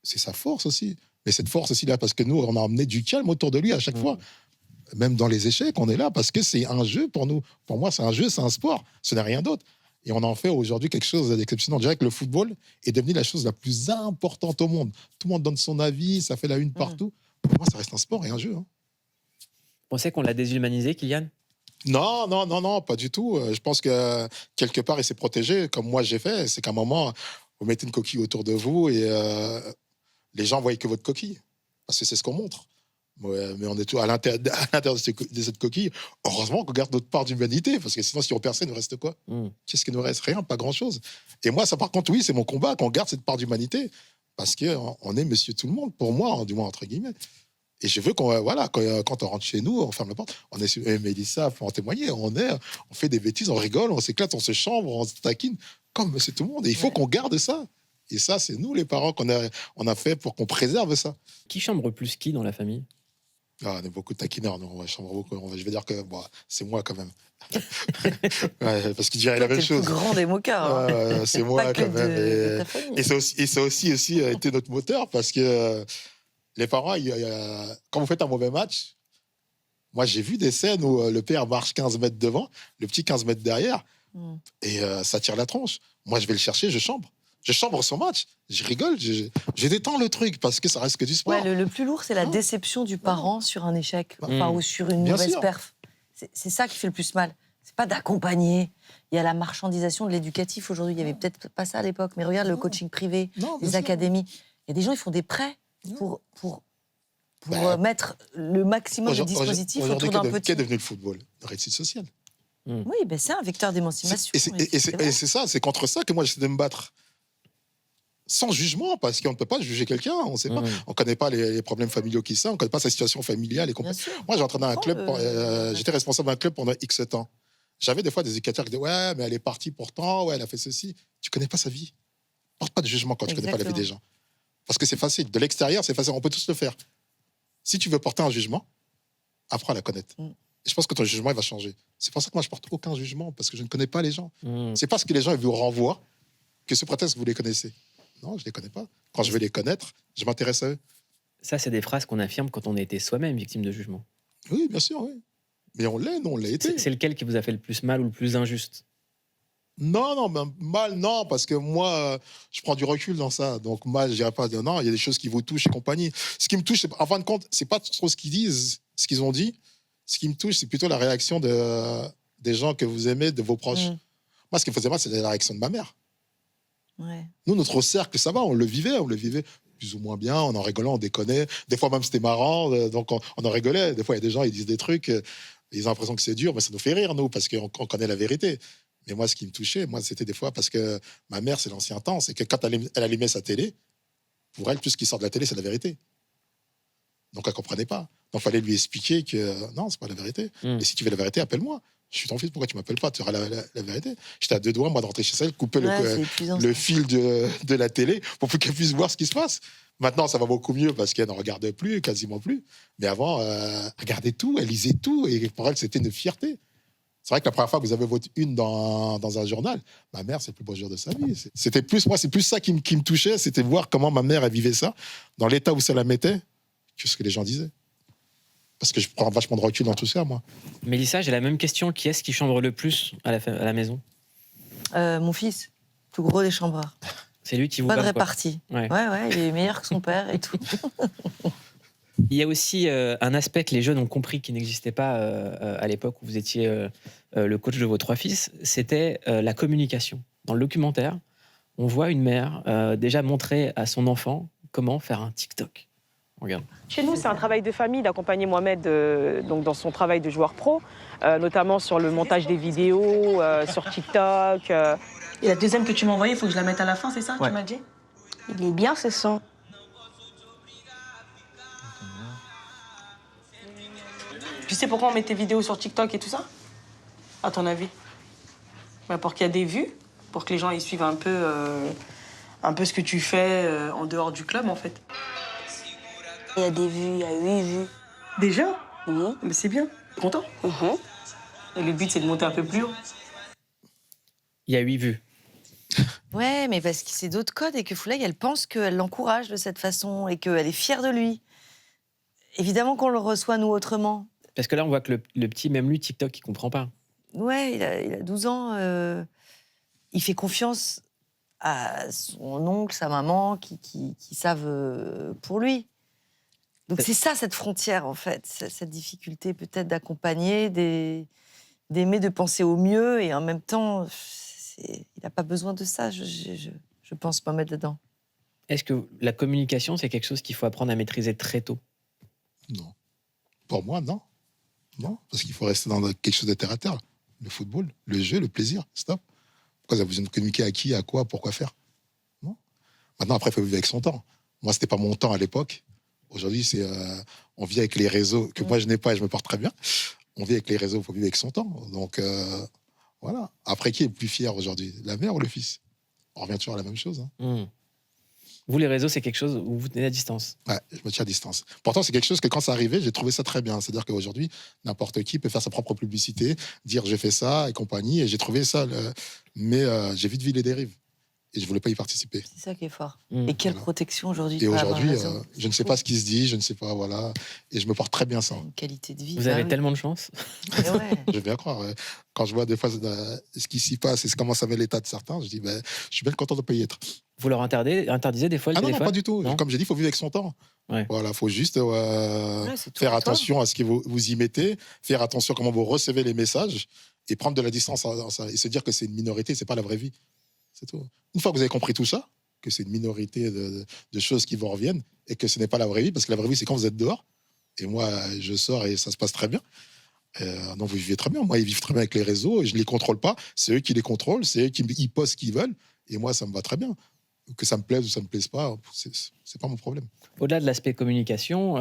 c'est sa force aussi. Mais cette force aussi là, parce que nous, on a emmené du calme autour de lui à chaque fois. Même dans les échecs, on est là parce que c'est un jeu pour nous. Pour moi, c'est un jeu, c'est un sport. Ce n'est rien d'autre. Et on en fait aujourd'hui quelque chose d'exceptionnel. On dirait que le football est devenu la chose la plus importante au monde. Tout le monde donne son avis, ça fait la une partout. Pour moi, ça reste un sport et un jeu. Hein. Vous pensez qu'on l'a déshumanisé, Kylian? Non, pas du tout. Je pense que quelque part, il s'est protégé, comme moi j'ai fait. C'est qu'à un moment, vous mettez une coquille autour de vous et les gens voient que votre coquille. Parce que c'est ce qu'on montre. Ouais, mais on est tout à l'intérieur de cette coquille. Heureusement qu'on garde notre part d'humanité, parce que sinon, si on perçait, il nous reste quoi? Qu'est-ce qu'il nous reste? Rien, pas grand-chose. Et moi, ça, par contre, oui, c'est mon combat, qu'on garde cette part d'humanité, parce qu'on est monsieur tout le monde, pour moi, du moins, entre guillemets. Et je veux quand on rentre chez nous, on ferme la porte, on est, et Mélissa peut en témoigner, on fait des bêtises, on rigole, on s'éclate, on se chambre, on se taquine, comme monsieur tout le monde. Et il faut qu'on garde ça. Et ça, c'est nous, les parents, on a fait pour qu'on préserve ça. Qui chambre plus qui dans la famille? On est beaucoup de taquineurs, nous, on chambre beaucoup. Je vais dire que c'est moi quand même. Ouais, parce qu'il dirait la même chose. C'est le plus grand des mocards. Hein. C'est moi Pas quand que même. Et ça aussi été notre moteur parce que les parents, quand vous faites un mauvais match, moi j'ai vu des scènes où le père marche 15 mètres devant, le petit 15 mètres derrière, et ça tire la tronche. Moi je vais le chercher, je chambre. Je chambre son match, je rigole, je détends le truc parce que ça reste que du sport. Ouais, le plus lourd, c'est la déception du parent sur un échec, ou sur une mauvaise perf. C'est ça qui fait le plus mal. C'est pas d'accompagner. Il y a la marchandisation de l'éducatif aujourd'hui. Il y avait peut-être pas ça à l'époque, mais regarde le coaching privé, les académies. Il y a des gens, ils font des prêts pour mettre le maximum de dispositifs autour d'un petit. Qu'est devenu le football? La réussite sociale. Oui, c'est un vecteur d'émancipation. Et c'est ça, c'est contre ça que moi j'essaie de me battre. sans jugement, parce qu'on ne peut pas juger quelqu'un, on ne sait pas. On ne connaît pas les problèmes familiaux qui sont, on ne connaît pas sa situation familiale. Moi, j'ai entraîné un club, j'étais responsable d'un club pendant X temps. J'avais des fois des éducateurs qui disaient « Ouais, mais elle est partie pourtant, ouais, elle a fait ceci. » Tu ne connais pas sa vie. Porte pas de jugement quand tu ne connais pas la vie des gens. Parce que c'est facile. De l'extérieur, c'est facile. On peut tous le faire. Si tu veux porter un jugement, apprends à la connaître. Et je pense que ton jugement, il va changer. C'est pour ça que moi, je ne porte aucun jugement, parce que je ne connais pas les gens. C'est parce que les gens ils vous renvoient que ce prétexte, vous les connaissez. Non, je ne les connais pas. Quand je veux les connaître, je m'intéresse à eux. Ça, c'est des phrases qu'on affirme quand on a été soi-même victime de jugement. Oui, bien sûr, oui. Mais on l'est, non, on l'a été. C'est lequel qui vous a fait le plus mal ou le plus injuste? Non, mal, non, parce que moi, je prends du recul dans ça. Donc, mal, je dirais pas, non, il y a des choses qui vous touchent et compagnie. Ce qui me touche, en fin de compte, c'est pas trop ce qu'ils disent, ce qu'ils ont dit. Ce qui me touche, c'est plutôt la réaction des gens que vous aimez, de vos proches. Moi, ce qui me faisait mal, c'est la réaction de ma mère. Ouais. Nous, notre cercle, ça va, on le vivait plus ou moins bien, on en rigolait, on déconnait. Des fois, même, c'était marrant, donc on en rigolait. Des fois, il y a des gens, ils disent des trucs, ils ont l'impression que c'est dur, mais ça nous fait rire, nous, parce qu'on connaît la vérité. Mais moi, ce qui me touchait, c'était des fois parce que ma mère, c'est l'ancien temps, c'est que quand elle allumait sa télé, pour elle, tout ce qui sort de la télé, c'est la vérité. Donc, elle ne comprenait pas. Donc, il fallait lui expliquer que non, c'est pas la vérité. Et si tu veux la vérité, appelle-moi. Je suis ton fils, pourquoi tu m'appelles pas? Tu auras la vérité. J'étais à 2 doigts, moi, de rentrer chez elle, couper le fil de la télé pour qu'elle puisse voir ce qui se passe. Maintenant, ça va beaucoup mieux parce qu'elle ne regarde plus, quasiment plus. Mais avant, elle regardait tout, elle lisait tout. Et pour elle, c'était une fierté. C'est vrai que la première fois que vous avez votre une dans un journal, ma mère, c'est le plus beau jour de sa vie. C'était plus, moi, c'est plus ça qui me touchait, c'était voir comment ma mère, elle vivait ça, dans l'état où ça la mettait, que ce que les gens disaient. Parce que je prends vachement de recul dans tout ça, moi. Mélissa, j'ai la même question. Qui est-ce qui chambre le plus à la maison? Mon fils, tout gros des chambreurs. C'est lui qui vous Pas de parle, quoi. répartie. Ouais. Ouais, il est meilleur que son père et tout. Il y a aussi un aspect que les jeunes ont compris qui n'existait pas à l'époque où vous étiez le coach de vos 3 fils, c'était la communication. Dans le documentaire, on voit une mère déjà montrer à son enfant comment faire un TikTok. Regarde. Chez nous, c'est un travail de famille d'accompagner Mohamed donc dans son travail de joueur pro, notamment sur le montage des vidéos, sur TikTok. Et la deuxième que tu m'as envoyée, il faut que je la mette à la fin, c'est ça, tu m'as dit? Il est bien ce son. Tu sais pourquoi on met tes vidéos sur TikTok et tout ça? À ton avis? Pour qu'il y ait des vues, pour que les gens ils suivent un peu ce que tu fais en dehors du club, en fait. Il y a des vues, il y a 8 vues. Déjà? Mais c'est bien. T'es content? Et le but, c'est de monter un peu plus haut. Il y a 8 vues. Ouais, mais parce que c'est d'autres codes et que Fouleg, elle pense qu'elle l'encourage de cette façon et qu'elle est fière de lui. Évidemment qu'on le reçoit, nous, autrement. Parce que là, on voit que le petit, même lui, TikTok, il comprend pas. Ouais, il a 12 ans. Il fait confiance à son oncle, sa maman, qui savent pour lui. Donc c'est ça, cette frontière, en fait. Cette difficulté, peut-être, d'accompagner, d'aimer, de penser au mieux. Et en même temps, il n'a pas besoin de ça, je pense, pas mettre dedans. Est-ce que la communication, c'est quelque chose qu'il faut apprendre à maîtriser très tôt? Non. Pour moi, non. Non, parce qu'il faut rester dans quelque chose de terre à terre. Le football, le jeu, le plaisir, stop. Pourquoi vous avez besoin de communiquer à qui, à quoi, pourquoi faire? Non. Maintenant, après, il faut vivre avec son temps. Moi, c'était pas mon temps à l'époque. Aujourd'hui, on vit avec les réseaux que moi, je n'ai pas et je me porte très bien. On vit avec les réseaux, il faut vivre avec son temps. Donc, voilà. Après, qui est le plus fier aujourd'hui? La mère ou le fils? On revient toujours à la même chose. Hein. Vous, les réseaux, c'est quelque chose où vous tenez à distance? Ouais, je me tiens à distance. Pourtant, c'est quelque chose que quand ça arrivait, j'ai trouvé ça très bien. C'est-à-dire qu'aujourd'hui, n'importe qui peut faire sa propre publicité, dire j'ai fait ça et compagnie, et j'ai trouvé ça. Mais j'ai vite vu les dérives. Et je ne voulais pas y participer. C'est ça qui est fort. Et quelle protection aujourd'hui? Et aujourd'hui, je ne sais pas ce qui se dit, je ne sais pas, voilà. Et je me porte très bien ça. Une qualité de vie. Vous avez tellement de chance. Je vais bien croire. Ouais. Quand je vois des fois ce qui s'y passe et comment ça met l'état de certains, je dis, je suis bien content de ne pas y être. Vous leur interdisez des fois le téléphone? Non, pas du tout. Non. Comme j'ai dit, il faut vivre avec son temps. Ouais. Voilà, il faut juste faire attention à ce que vous y mettez, faire attention à comment vous recevez les messages et prendre de la distance et se dire que c'est une minorité, c'est pas la vraie vie. C'est tout. Une fois que vous avez compris tout ça, que c'est une minorité de choses qui vous reviennent et que ce n'est pas la vraie vie, parce que la vraie vie, c'est quand vous êtes dehors. Et moi, je sors et ça se passe très bien. Donc, vous vivez très bien. Moi, ils vivent très bien avec les réseaux et je ne les contrôle pas. C'est eux qui les contrôlent, c'est eux qui postent ce qu'ils veulent. Et moi, ça me va très bien. Que ça me plaise ou ça me plaise pas, c'est pas mon problème. Au-delà de l'aspect communication,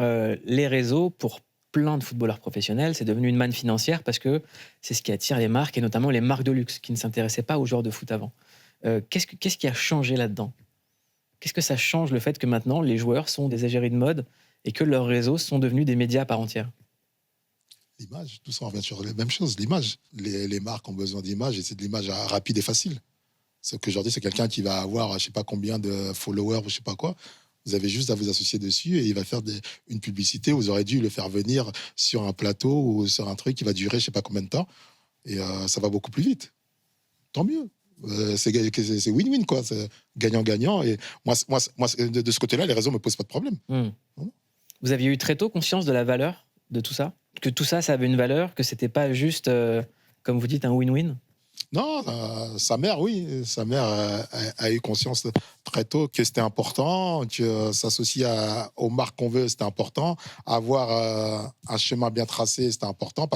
les réseaux, pour plein de footballeurs professionnels, c'est devenu une manne financière parce que c'est ce qui attire les marques, et notamment les marques de luxe qui ne s'intéressaient pas aux joueurs de foot avant. Qu'est-ce qui a changé là-dedans ? Qu'est-ce que ça change, le fait que maintenant les joueurs sont des égéries de mode et que leurs réseaux sont devenus des médias à part entière ? L'image, tout ça, on revient sur les mêmes choses. L'image. Les marques ont besoin d'image et c'est de l'image rapide et facile. Ce qu'aujourd'hui, c'est quelqu'un qui va avoir, je sais pas combien de followers ou je sais pas quoi. Vous avez juste à vous associer dessus et il va faire une publicité. Vous aurez dû le faire venir sur un plateau ou sur un truc qui va durer je sais pas combien de temps. Et ça va beaucoup plus vite. Tant mieux. C'est win-win, quoi. C'est gagnant-gagnant. Et moi, de ce côté-là, les réseaux ne me posent pas de problème. Vous aviez eu très tôt conscience de la valeur de tout ça ? Que tout ça, ça avait une valeur, que c'était pas juste, comme vous dites, un win-win ? Non, sa mère, oui. Sa mère a eu conscience très tôt que c'était important, que s'associer aux marques qu'on veut, c'était important. Avoir un chemin bien tracé, c'était important.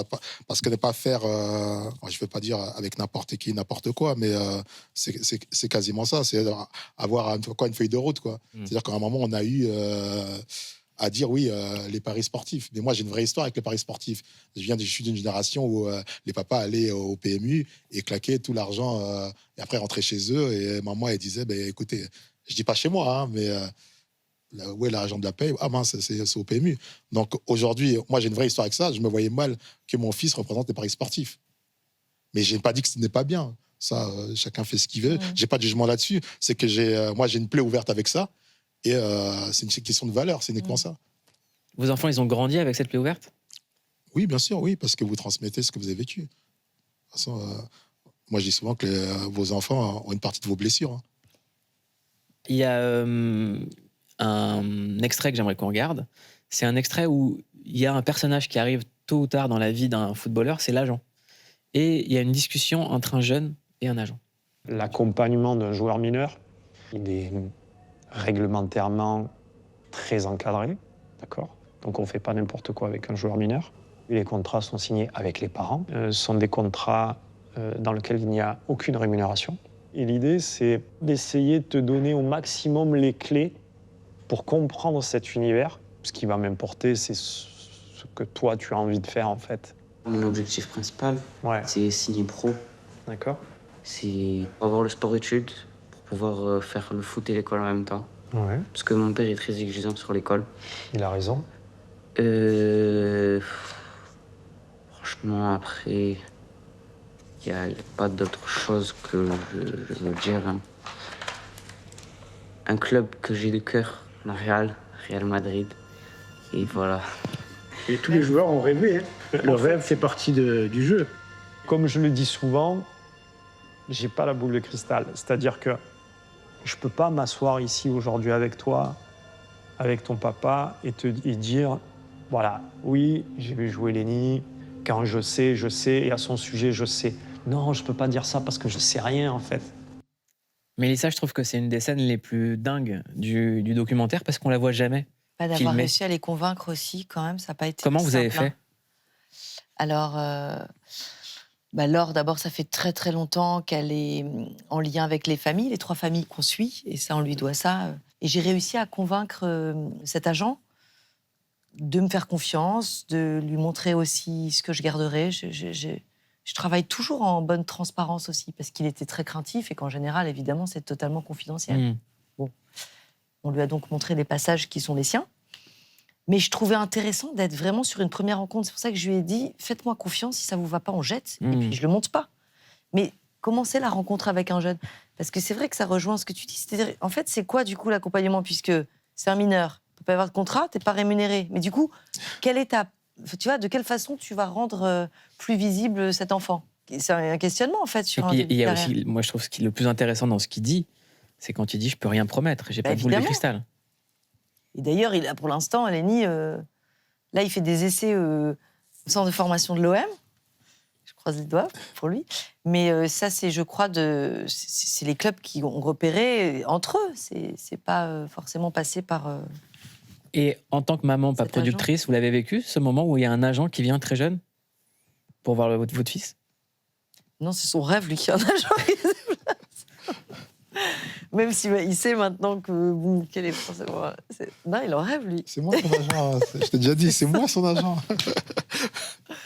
Parce que ne pas faire, je ne veux pas dire avec n'importe qui, n'importe quoi, mais c'est quasiment ça. C'est avoir une feuille de route, quoi. C'est-à-dire qu'à un moment, on a eu... à dire oui, les paris sportifs. Mais moi, j'ai une vraie histoire avec les paris sportifs. Je suis d'une génération où les papas allaient au PMU et claquaient tout l'argent et après rentraient chez eux. Et maman, elle disait, écoutez, je dis pas chez moi, hein, mais où est l'argent de la paye ? Ah mince, c'est au PMU. Donc aujourd'hui, moi, j'ai une vraie histoire avec ça. Je me voyais mal que mon fils représente les paris sportifs. Mais je n'ai pas dit que ce n'est pas bien. Ça, chacun fait ce qu'il veut. J'ai pas de jugement là-dessus. C'est que moi, j'ai une plaie ouverte avec ça. Et c'est une question de valeur, c'est uniquement ça. Vos enfants, ils ont grandi avec cette plaie ouverte ? Oui, bien sûr, oui, parce que vous transmettez ce que vous avez vécu. De toute façon, moi, je dis souvent que vos enfants ont une partie de vos blessures. Hein. Il y a un extrait que j'aimerais qu'on regarde. C'est un extrait où il y a un personnage qui arrive tôt ou tard dans la vie d'un footballeur, c'est l'agent. Et il y a une discussion entre un jeune et un agent. L'accompagnement d'un joueur mineur, il est réglementairement très encadré, d'accord ? Donc on ne fait pas n'importe quoi avec un joueur mineur. Les contrats sont signés avec les parents. Ce sont des contrats dans lesquels il n'y a aucune rémunération. Et l'idée, c'est d'essayer de te donner au maximum les clés pour comprendre cet univers. Ce qui va m'importer, c'est ce que toi, tu as envie de faire, en fait. Mon objectif principal, c'est signer pro. D'accord. C'est avoir le sport-études pour pouvoir faire le foot et l'école en même temps. Ouais. Parce que mon père est très exigeant sur l'école. Il a raison. Franchement, après, il n'y a pas d'autre chose que je veux dire. Hein. Un club que j'ai de cœur, le Real Madrid. Et voilà. Et tous les joueurs ont rêvé. Hein. Le rêve fait partie du jeu. Comme je le dis souvent, j'ai pas la boule de cristal. C'est-à-dire que je peux pas m'asseoir ici aujourd'hui avec toi, avec ton papa, et dire, voilà, oui, j'ai vu jouer Lenny, quand je sais, et à son sujet, je sais. Non, je peux pas dire ça parce que je sais rien, en fait. Mélissa, je trouve que c'est une des scènes les plus dingues du documentaire parce qu'on la voit jamais. Pas d'avoir réussi à les convaincre aussi, quand même, ça n'a pas été Comment vous avez simple, fait ? Alors, Laure, d'abord, ça fait très très longtemps qu'elle est en lien avec les familles, les 3 familles qu'on suit, et ça, on lui doit ça. Et j'ai réussi à convaincre cet agent de me faire confiance, de lui montrer aussi ce que je garderais. Je travaille toujours en bonne transparence aussi, parce qu'il était très craintif et qu'en général, évidemment, c'est totalement confidentiel. Bon. On lui a donc montré les passages qui sont les siens. Mais je trouvais intéressant d'être vraiment sur une première rencontre. C'est pour ça que je lui ai dit, faites-moi confiance, si ça ne vous va pas, on jette. Et puis, je ne le monte pas. Mais commencez la rencontre avec un jeune. Parce que c'est vrai que ça rejoint ce que tu dis. C'est-à-dire, en fait, c'est quoi, du coup, l'accompagnement ? Puisque c'est un mineur, il ne peut pas y avoir de contrat, tu n'es pas rémunéré. Mais du coup, quelle étape ? Tu vois, de quelle façon tu vas rendre plus visible cet enfant ? C'est un questionnement, en fait, sur un début de carrière. Aussi, moi, je trouve le plus intéressant dans ce qu'il dit, c'est quand il dit « je ne peux rien promettre, je n'ai pas de boule de cristal ». Et d'ailleurs, il a pour l'instant, Lenny, là, il fait des essais au centre de formation de l'OM. Je croise les doigts pour lui. Mais ça, c'est, je crois, c'est les clubs qui ont repéré entre eux. C'est pas forcément passé par... Et en tant que maman, pas productrice, vous l'avez vécu, ce moment où il y a un agent qui vient très jeune pour voir votre fils ? Non, c'est son rêve, lui, qui a un agent. Même si il sait maintenant que bon, quel est forcément. Non, il en rêve lui. C'est moi son agent. Je t'ai déjà dit, c'est moi son agent.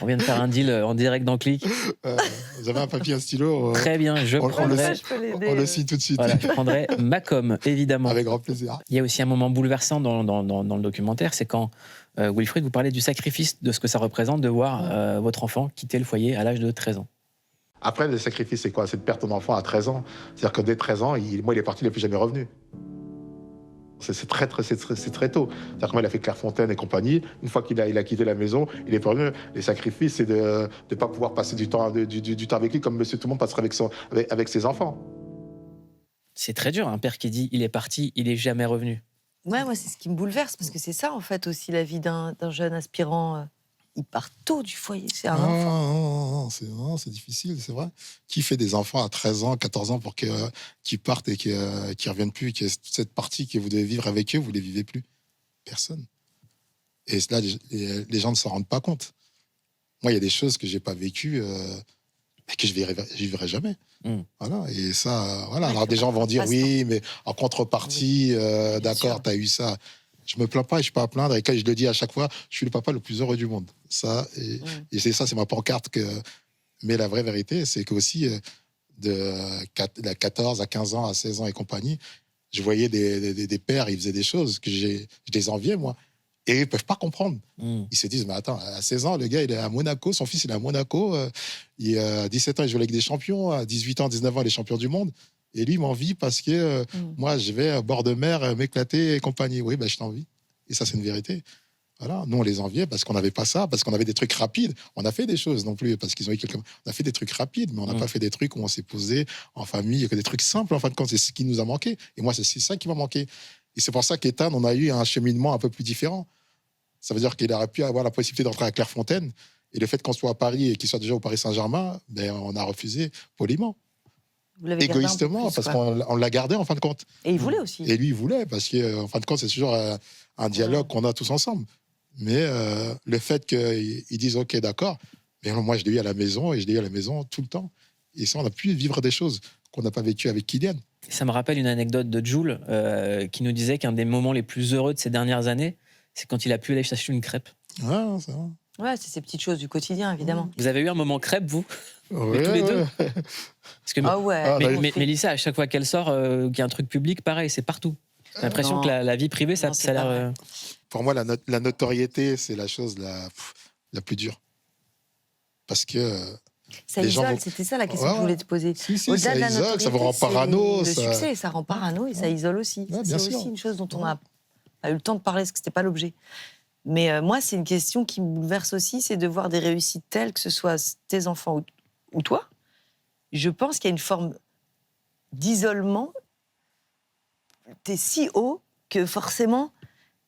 On vient de faire un deal en direct dans Click. Vous avez un papier, un stylo. Très bien, on le signe tout de suite. Voilà, je prendrai ma com, évidemment. Avec grand plaisir. Il y a aussi un moment bouleversant dans le documentaire, c'est quand Wilfried, vous parlez du sacrifice de ce que ça représente de voir votre enfant quitter le foyer à l'âge de 13 ans. Après, le sacrifice, c'est quoi? C'est de perdre ton enfant à 13 ans. C'est-à-dire que dès 13 ans, il est parti, il n'est plus jamais revenu. C'est très tôt. C'est-à-dire que moi, il a fait Clairefontaine et compagnie. Une fois qu'il a quitté la maison, il est pas revenu. Les sacrifices, c'est de ne pas pouvoir passer du temps avec lui comme monsieur tout le monde passerait avec ses enfants. C'est très dur, un père qui dit il est parti, il est jamais revenu. Ouais, moi, c'est ce qui me bouleverse, parce que c'est ça, en fait, aussi, la vie d'un jeune aspirant. Il part tôt du foyer, c'est un enfant. Non, c'est difficile, c'est vrai. Qui fait des enfants à 13 ans, 14 ans pour qu'ils partent et qu'ils ne reviennent plus, que cette partie que vous devez vivre avec eux, vous ne les vivez plus? Personne. Et là, les gens ne s'en rendent pas compte. Moi, il y a des choses que je n'ai pas vécues et que je ne vivrai jamais. Voilà. Et ça, voilà. Alors, des gens vont dire oui, mais en contrepartie, d'accord, tu as eu ça. Je me plains pas et je suis pas à plaindre. Et quand je le dis à chaque fois, je suis le papa le plus heureux du monde. Ça, et c'est ça, c'est ma pancarte. Mais la vraie vérité, c'est que aussi, de 14 à 15 ans, à 16 ans et compagnie, je voyais des pères, ils faisaient des choses que je les enviais, moi. Et ils ne peuvent pas comprendre. Ils se disent, mais attends, à 16 ans, le gars, il est à Monaco, son fils, il est à Monaco. À 17 ans, il joue avec des champions. À 18 ans, 19 ans, les champions du monde. Et lui, il m'envie parce que moi, je vais à bord de mer m'éclater et compagnie. Oui, ben, je t'envie. Et ça, c'est une vérité. Voilà. Nous, on les enviait parce qu'on n'avait pas ça, parce qu'on avait des trucs rapides. On a fait des choses non plus, parce qu'ils ont eu quelqu'un. On a fait des trucs rapides, mais on n'a pas fait des trucs où on s'est posé en famille, que des trucs simples, en fin de compte. C'est ce qui nous a manqué. Et moi, c'est ça qui m'a manqué. Et c'est pour ça qu'Ethan, on a eu un cheminement un peu plus différent. Ça veut dire qu'il aurait pu avoir la possibilité d'entrer à Clairefontaine. Et le fait qu'on soit à Paris et qu'il soit déjà au Paris Saint-Germain, ben, on a refusé poliment. Égoïstement, parce qu'on l'a gardé en fin de compte. Et il voulait aussi. Et lui, il voulait, parce qu'en fin de compte, c'est toujours un dialogue qu'on a tous ensemble. Mais le fait qu'ils disent OK, d'accord, mais moi, je l'ai eu à la maison et je l'ai eu à la maison tout le temps. Et ça, on a pu vivre des choses qu'on n'a pas vécues avec Kylian. Ça me rappelle une anecdote de Jules qui nous disait qu'un des moments les plus heureux de ces dernières années, c'est quand il a pu aller chercher une crêpe. Ah, ça va. Ouais, c'est ces petites choses du quotidien, évidemment. Vous avez eu un moment crêpe, vous? Ouais, tous les deux? Parce que, ah ouais. Mais Mélissa, à chaque fois qu'elle sort, qu'il y a un truc public, pareil, c'est partout. J'ai l'impression que la vie privée, ça a l'air... Pour moi, la notoriété, c'est la chose la plus dure. Parce que... Ça isole, c'était ça la question que je voulais te poser. Si, ça isole, ça vous rend parano. Le succès, ça rend parano et ça isole aussi. Ouais, c'est aussi une chose dont on n'a pas eu le temps de parler, parce que ce n'était pas l'objet. Mais moi, c'est une question qui me bouleverse aussi, c'est de voir des réussites telles, que ce soit tes enfants ou toi. Je pense qu'il y a une forme d'isolement. T'es si haut que forcément,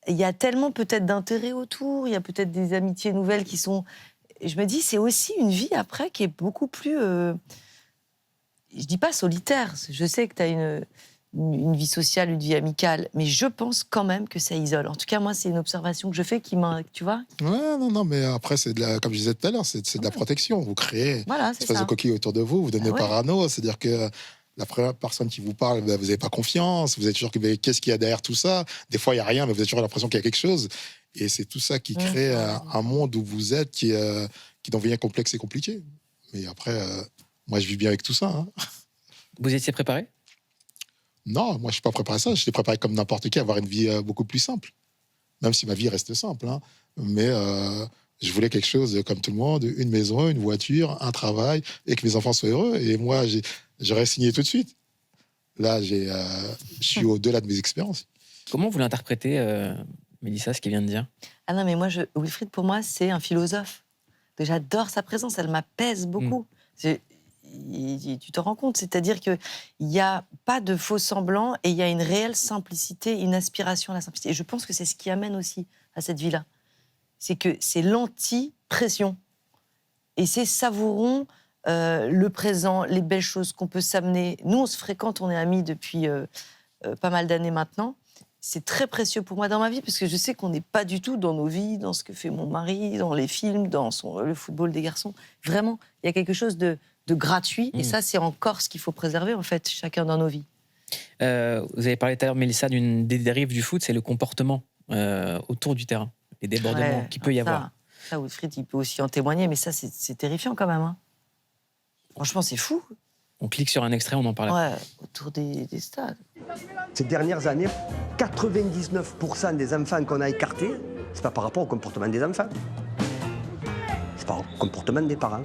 il y a tellement peut-être d'intérêt autour, il y a peut-être des amitiés nouvelles qui sont... Et je me dis, c'est aussi une vie après qui est beaucoup plus... je dis pas solitaire, je sais que tu as une vie sociale, une vie amicale, mais je pense quand même que ça isole. En tout cas, moi, c'est une observation que je fais qui m'a... Tu vois ? Ouais, non, mais après, comme je disais tout à l'heure, c'est de la protection. Vous créez une espèce de coquille autour de vous, vous devenez parano, c'est-à-dire que la première personne qui vous parle, vous n'avez pas confiance, vous êtes toujours qu'est-ce qu'il y a derrière tout ça. Des fois, il n'y a rien, mais vous avez toujours l'impression qu'il y a quelque chose. Et c'est tout ça qui crée un monde où vous êtes qui devient complexe et compliqué. Mais après, moi, je vis bien avec tout ça. Hein. Vous étiez préparé ? Non, moi, je ne suis pas préparé à ça. Je suis préparé comme n'importe qui à avoir une vie beaucoup plus simple. Même si ma vie reste simple. Hein. Mais je voulais quelque chose comme tout le monde, une maison, une voiture, un travail, et que mes enfants soient heureux. Et moi, j'aurais signé tout de suite. Là, je suis au-delà de mes expériences. Comment vous l'interprétez, Mélissa, ce qu'il vient de dire ? Ah non, mais moi, Wilfried, pour moi, c'est un philosophe. J'adore sa présence, elle m'apaise beaucoup. Tu te rends compte, c'est-à-dire qu'il n'y a pas de faux semblants et il y a une réelle simplicité, une aspiration à la simplicité. Et je pense que c'est ce qui amène aussi à cette vie-là. C'est que c'est l'anti-pression. Et c'est savourons le présent, les belles choses qu'on peut s'amener. Nous, on se fréquente, on est amis depuis pas mal d'années maintenant. C'est très précieux pour moi dans ma vie, parce que je sais qu'on n'est pas du tout dans nos vies, dans ce que fait mon mari, dans les films, dans le football des garçons. Vraiment, il y a quelque chose de gratuit, et ça, c'est encore ce qu'il faut préserver, en fait, chacun dans nos vies. Vous avez parlé tout à l'heure, Mélissa, d'une des dérives du foot, c'est le comportement autour du terrain, les débordements qu'il peut y avoir. Ça, Wilfried, il peut aussi en témoigner, mais ça, c'est terrifiant quand même. Hein. Franchement, c'est fou. On clique sur un extrait, on en parle. Ouais, autour des stades. Ces dernières années, 99% des enfants qu'on a écartés, c'est pas par rapport au comportement des enfants. C'est par rapport au comportement des parents.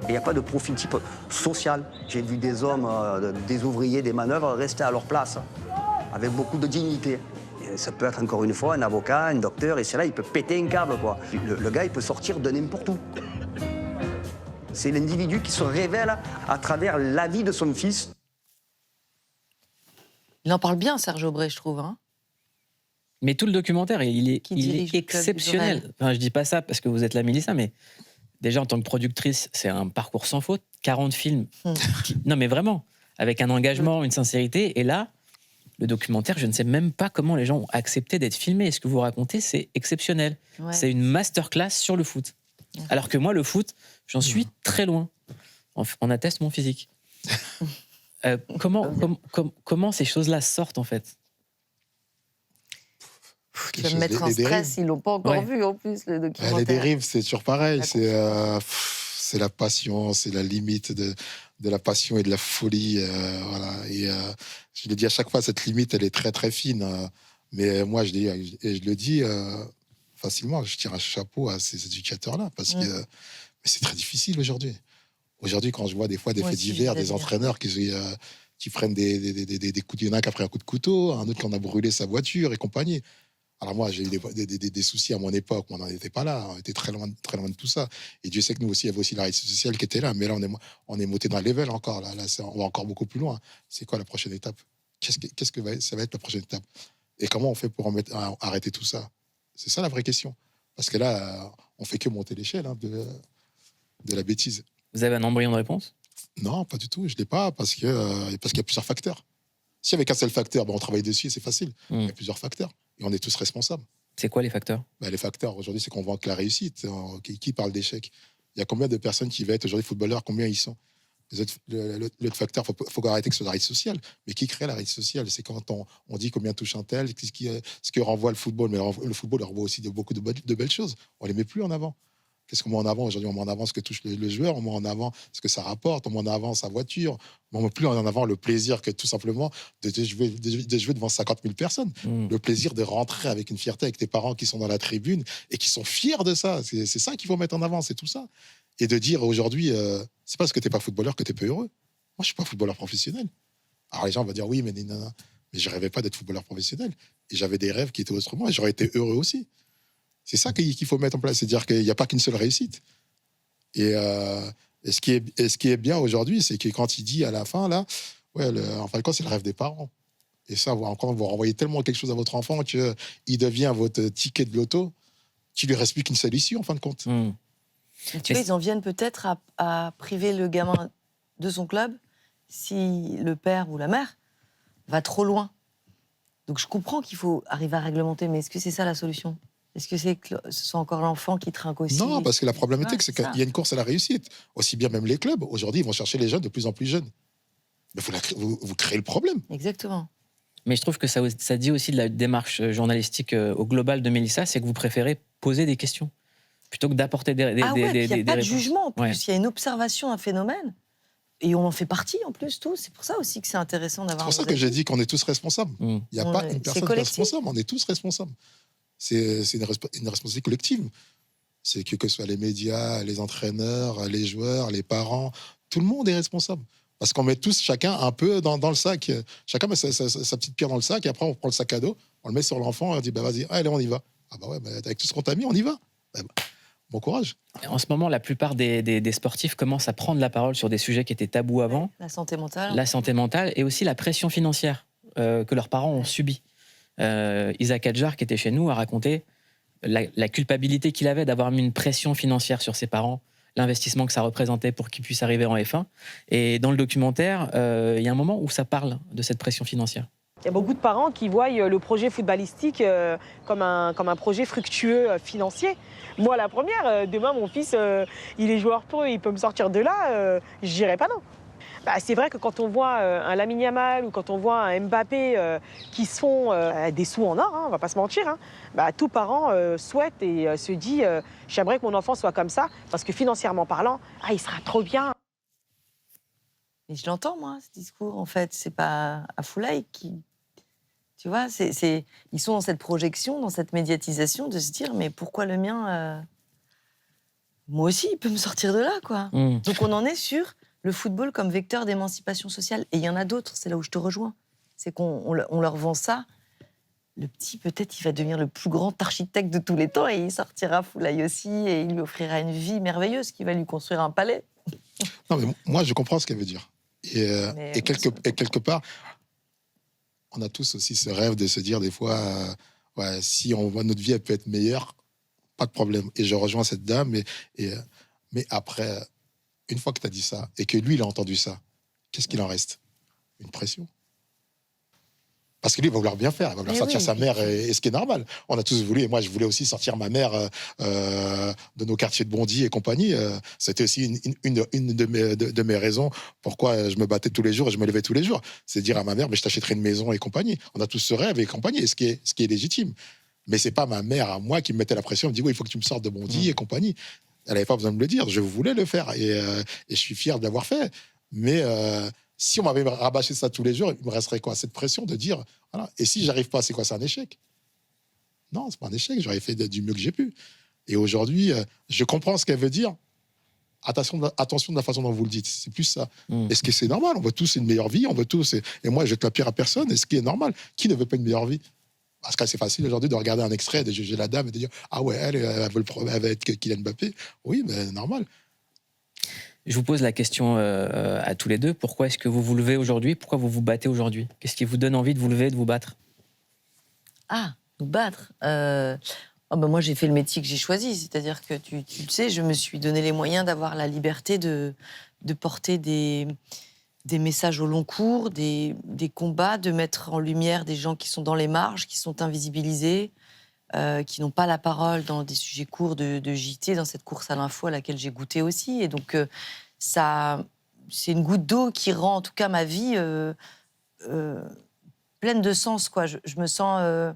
Il n'y a pas de profil type social. J'ai vu des hommes, des ouvriers, des manœuvres rester à leur place, avec beaucoup de dignité. Et ça peut être encore une fois un avocat, un docteur, et c'est là, il peut péter un câble, quoi. Le gars, il peut sortir de n'importe où. C'est l'individu qui se révèle à travers la vie de son fils. Il en parle bien, Serge Aubray, je trouve. Hein. Mais tout le documentaire, il est exceptionnel. Enfin, je dis pas ça parce que vous êtes la Mélissa, mais déjà, en tant que productrice, c'est un parcours sans faute. 40 films. Non, mais vraiment, avec un engagement, une sincérité. Et là, le documentaire, je ne sais même pas comment les gens ont accepté d'être filmés. Et ce que vous racontez, c'est exceptionnel. Ouais. C'est une masterclass sur le foot. Alors que moi, le foot, j'en suis très loin. On atteste mon physique. Comment ces choses-là sortent, en fait? Tu vas me mettre en stress, ils ne l'ont pas encore vu, en plus, le documentaire. Les dérives, c'est toujours pareil. C'est la passion, c'est la limite de la passion et de la folie. Voilà. Et je le dis à chaque fois, cette limite, elle est très, très fine. Mais moi, je le dis facilement, je tire un chapeau à ces éducateurs-là, parce que mais c'est très difficile aujourd'hui. Aujourd'hui, quand je vois des fois des faits divers, des entraîneurs qui prennent des coups, il y en a un qui a pris un coup de couteau, un autre qui en a brûlé sa voiture et compagnie. Alors moi, j'ai eu des soucis à mon époque, on n'en était pas là, on était très loin de tout ça. Et Dieu sait que nous aussi, il y avait aussi la réussite sociale qui était là, mais là, on est monté dans le level encore, là on va encore beaucoup plus loin. C'est quoi la prochaine étape? Qu'est-ce que ça va être la prochaine étape? Et comment on fait pour arrêter tout ça? C'est ça la vraie question. Parce que là, on fait que monter l'échelle de la bêtise. Vous avez un embryon de réponse? Non, pas du tout, je ne l'ai pas, parce qu'il y a plusieurs facteurs. S'il y avait qu'un seul facteur, on travaille dessus, c'est facile. Il y a plusieurs facteurs. Et on est tous responsables. C'est quoi les facteurs? Les facteurs, aujourd'hui, c'est qu'on voit que la réussite. Qui parle d'échec? Il y a combien de personnes qui vont être aujourd'hui footballeurs? Combien ils sont? L'autre facteur, il faut arrêter que ce soit la réussite sociale. Mais qui crée la réussite sociale? C'est quand on dit combien touche un tel, ce que renvoie le football. Mais le football renvoie aussi beaucoup de belles choses. On ne les met plus en avant. Qu'est-ce qu'on met en avant aujourd'hui? On met en avant ce que touche le joueur, on met en avant ce que ça rapporte, on met en avant sa voiture, on ne met plus en avant le plaisir que tout simplement de jouer devant 50 000 personnes. Le plaisir de rentrer avec une fierté avec tes parents qui sont dans la tribune et qui sont fiers de ça. C'est ça qu'il faut mettre en avant, c'est tout ça. Et de dire aujourd'hui, c'est parce que tu n'es pas footballeur que tu n'es pas heureux. Moi, je ne suis pas footballeur professionnel. Alors les gens vont dire oui, mais je ne rêvais pas d'être footballeur professionnel. Et j'avais des rêves qui étaient autrement et j'aurais été heureux aussi. C'est ça qu'il faut mettre en place, c'est-à-dire qu'il n'y a pas qu'une seule réussite. Et ce qui est bien aujourd'hui, c'est que quand il dit à la fin, là, en fin de compte, c'est le rêve des parents. Et ça, encore, vous renvoyez tellement quelque chose à votre enfant qu'il devient votre ticket de loto, qu'il ne lui reste plus qu'une seule issue, en fin de compte. Tu vois, ils en viennent peut-être à priver le gamin de son club si le père ou la mère va trop loin. Donc je comprends qu'il faut arriver à réglementer, mais est-ce que c'est ça la solution ? Est-ce que c'est que ce soit encore l'enfant qui trinque aussi? Non, parce que la problématique, c'est qu'il y a une course à la réussite. Aussi bien même les clubs, aujourd'hui, ils vont chercher les jeunes de plus en plus jeunes. Mais vous créez le problème. Exactement. Mais je trouve que ça dit aussi de la démarche journalistique au global de Mélissa, c'est que vous préférez poser des questions plutôt que d'apporter des réponses. Il n'y a pas de jugement, en plus. Ouais. Il y a une observation d'un phénomène. Et on en fait partie, en plus, tous. C'est pour ça aussi que c'est intéressant d'avoir... C'est pour ça que j'ai dit qu'on est tous responsables. Il n'y a pas une personne responsable, on est tous responsables. C'est une responsabilité collective. C'est que ce soit les médias, les entraîneurs, les joueurs, les parents, tout le monde est responsable. Parce qu'on met tous, chacun, un peu dans le sac. Chacun met sa petite pierre dans le sac, et après, on prend le sac à dos, on le met sur l'enfant, et on dit, vas-y, allez, on y va. Ah bah ouais, avec tout ce qu'on t'a mis, on y va. Bon courage. En ce moment, la plupart des sportifs commencent à prendre la parole sur des sujets qui étaient tabous avant. La santé mentale. La santé mentale, et aussi la pression financière que leurs parents ont subie. Isaac Adjar, qui était chez nous, a raconté la culpabilité qu'il avait d'avoir mis une pression financière sur ses parents, l'investissement que ça représentait pour qu'ils puissent arriver en F1. Et dans le documentaire, il y a un moment où ça parle de cette pression financière. Il y a beaucoup de parents qui voient le projet footballistique comme un projet fructueux financier. Moi, la première, demain, mon fils, il est joueur pro, il peut me sortir de là, je dirais pas non. Bah, c'est vrai que quand on voit un Lamine Yamal ou quand on voit un Mbappé qui se font des sous en or, hein, on va pas se mentir, hein, bah, tout parent souhaite et se dit j'aimerais que mon enfant soit comme ça parce que financièrement parlant, il sera trop bien. Mais je l'entends, moi, ce discours, en fait. C'est pas Afoulaye qui... Tu vois, ils sont dans cette projection, dans cette médiatisation de se dire mais pourquoi le mien... Moi aussi, il peut me sortir de là, quoi. Donc on en est sur le football comme vecteur d'émancipation sociale. Et il y en a d'autres, c'est là où je te rejoins. C'est qu'on leur vend ça. Le petit, peut-être, il va devenir le plus grand architecte de tous les temps et il sortira Foulaye aussi et il lui offrira une vie merveilleuse qui va lui construire un palais. Non, mais moi, je comprends ce qu'elle veut dire. Et quelque part, on a tous aussi ce rêve de se dire des fois, ouais, si on voit notre vie, elle peut être meilleure, pas de problème. Et je rejoins cette dame. Mais après, une fois que tu as dit ça et que lui, il a entendu ça, qu'est-ce qu'il en reste? Une pression. Parce que lui, il va vouloir bien faire. Il va vouloir sortir sa mère, et ce qui est normal. On a tous voulu, et moi, je voulais aussi sortir ma mère de nos quartiers de Bondy et compagnie. C'était aussi une de mes raisons pourquoi je me battais tous les jours et je me levais tous les jours. C'est dire à ma mère, mais je t'achèterai une maison et compagnie. On a tous ce rêve et compagnie, et ce qui est légitime. Mais c'est pas ma mère à moi qui me mettait la pression, elle me dit, oui, il faut que tu me sortes de Bondy et compagnie. Elle n'avait pas besoin de me le dire, je voulais le faire, et je suis fier de l'avoir fait. Mais si on m'avait rabâché ça tous les jours, il me resterait quoi? Cette pression de dire, voilà. Et si j'arrive pas, c'est quoi? C'est un échec? Non, c'est pas un échec, j'aurais fait du mieux que j'ai pu. Et aujourd'hui, je comprends ce qu'elle veut dire. Attention de la façon dont vous le dites, c'est plus ça. Est-ce que c'est normal? On veut tous une meilleure vie, on veut tous... Et moi, je jette la pierre à personne, est-ce qui est normal? Qui ne veut pas une meilleure vie? Parce que c'est facile aujourd'hui de regarder un extrait, de juger la dame et de dire « Ah ouais, elle va être Kylian Mbappé. » Oui, mais normal. Je vous pose la question à tous les deux. Pourquoi est-ce que vous vous levez aujourd'hui? Pourquoi vous vous battez aujourd'hui? Qu'est-ce qui vous donne envie de vous lever, de vous battre? Nous battre moi, j'ai fait le métier que j'ai choisi. C'est-à-dire que, tu le sais, je me suis donné les moyens d'avoir la liberté de porter des messages au long cours, des combats, de mettre en lumière des gens qui sont dans les marges, qui sont invisibilisés, qui n'ont pas la parole dans des sujets courts de JT, dans cette course à l'info à laquelle j'ai goûté aussi. Et donc, c'est une goutte d'eau qui rend, en tout cas, ma vie pleine de sens, quoi. Je me sens...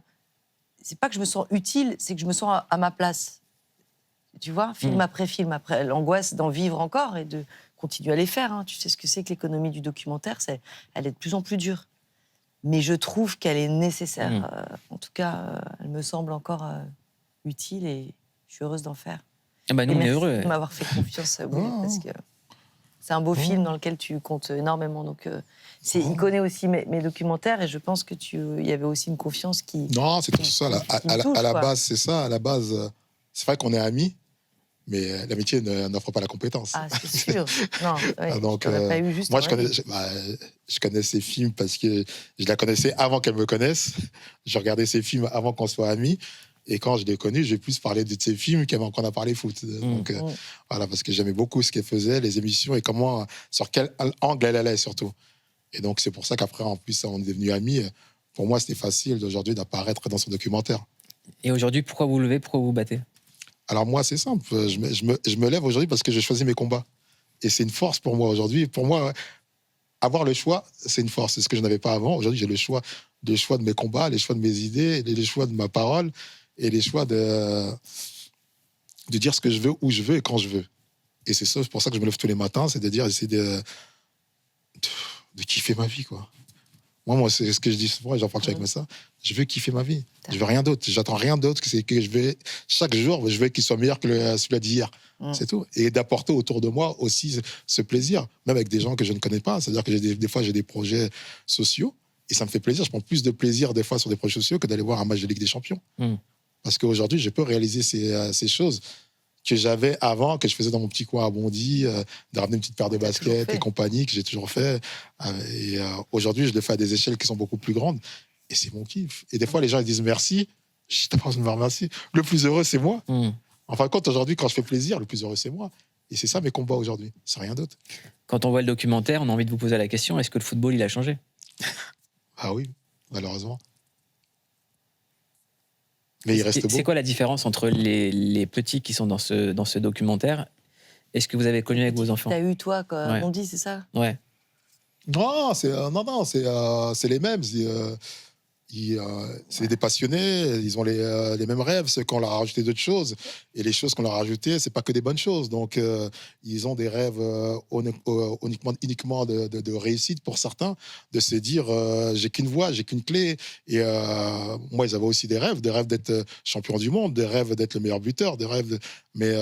c'est pas que je me sens utile, c'est que je me sens à ma place. Tu vois, film après film, après l'angoisse d'en vivre encore et de continuer à les faire. Hein. Tu sais ce que c'est que l'économie du documentaire, elle est de plus en plus dure. Mais je trouve qu'elle est nécessaire. En tout cas, elle me semble encore utile et je suis heureuse d'en faire. Nous, on est heureux. Merci de m'avoir fait confiance, parce que c'est un beau film dans lequel tu comptes énormément. Donc, il connaît aussi mes documentaires et je pense que il y avait aussi une confiance qui... Non, c'est tout ça. À la base, c'est ça. À la base, c'est vrai qu'on est amis, mais l'amitié n'offre pas la compétence. Ah, c'est sûr. Non, ouais, donc, pas eu juste, moi, je connais ses films parce que je la connaissais avant qu'elle me connaisse. Je regardais ses films avant qu'on soit amis. Et quand je l'ai connue, j'ai plus parlé de ses films qu'avant qu'on a parlé foot. Donc, voilà, parce que j'aimais beaucoup ce qu'elle faisait, les émissions et sur quel angle elle allait surtout. Et donc, c'est pour ça qu'après, en plus, on est devenus amis. Pour moi, c'était facile d'aujourd'hui d'apparaître dans son documentaire. Et aujourd'hui, pourquoi vous levez, pourquoi vous vous battez? Alors moi, c'est simple. Je me lève aujourd'hui parce que j'ai choisi mes combats. Et c'est une force pour moi aujourd'hui. Pour moi, avoir le choix, c'est une force. C'est ce que je n'avais pas avant. Aujourd'hui, j'ai le choix de mes combats, les choix de mes idées, les choix de ma parole et les choix de dire ce que je veux, où je veux et quand je veux. Et c'est ça, c'est pour ça que je me lève tous les matins, c'est de dire, essayer de kiffer ma vie, quoi. Moi, c'est ce que je dis souvent, et j'en parle avec moi ça. Je veux kiffer ma vie. Je veux rien d'autre. J'attends rien d'autre. C'est que je vais, chaque jour, je veux qu'il soit meilleur que celui d'hier. C'est tout. Et d'apporter autour de moi aussi ce plaisir, même avec des gens que je ne connais pas. C'est-à-dire que des fois, j'ai des projets sociaux et ça me fait plaisir. Je prends plus de plaisir des fois sur des projets sociaux que d'aller voir un match de Ligue des Champions. Parce qu'aujourd'hui, je peux réaliser ces choses que j'avais avant, que je faisais dans mon petit coin à Bondy, de ramener une petite paire de baskets et compagnie, que j'ai toujours fait. Et aujourd'hui, je le fais à des échelles qui sont beaucoup plus grandes. Et c'est mon kiff. Et des fois, les gens ils disent merci. Je t'ai pas besoin de me remercier. Le plus heureux, c'est moi. En fin de compte, aujourd'hui, quand je fais plaisir, le plus heureux, c'est moi. Et c'est ça mes combats aujourd'hui. C'est rien d'autre. Quand on voit le documentaire, on a envie de vous poser la question, est-ce que le football, il a changé? Ah oui, malheureusement. Mais il reste beau. C'est quoi la différence entre les petits qui sont dans ce documentaire et ce que vous avez connu avec vos enfants? T'as eu, toi, quoi, on dit, c'est ça? Ouais. Non, c'est les mêmes. C'est des passionnés, ils ont les mêmes rêves, ceux qu'on leur a rajouté d'autres choses. Et les choses qu'on leur a rajoutées, c'est pas que des bonnes choses. Donc, ils ont des rêves uniquement de réussite pour certains, de se dire j'ai qu'une voie, j'ai qu'une clé. Et moi, ils avaient aussi des rêves d'être champion du monde, des rêves d'être le meilleur buteur, mais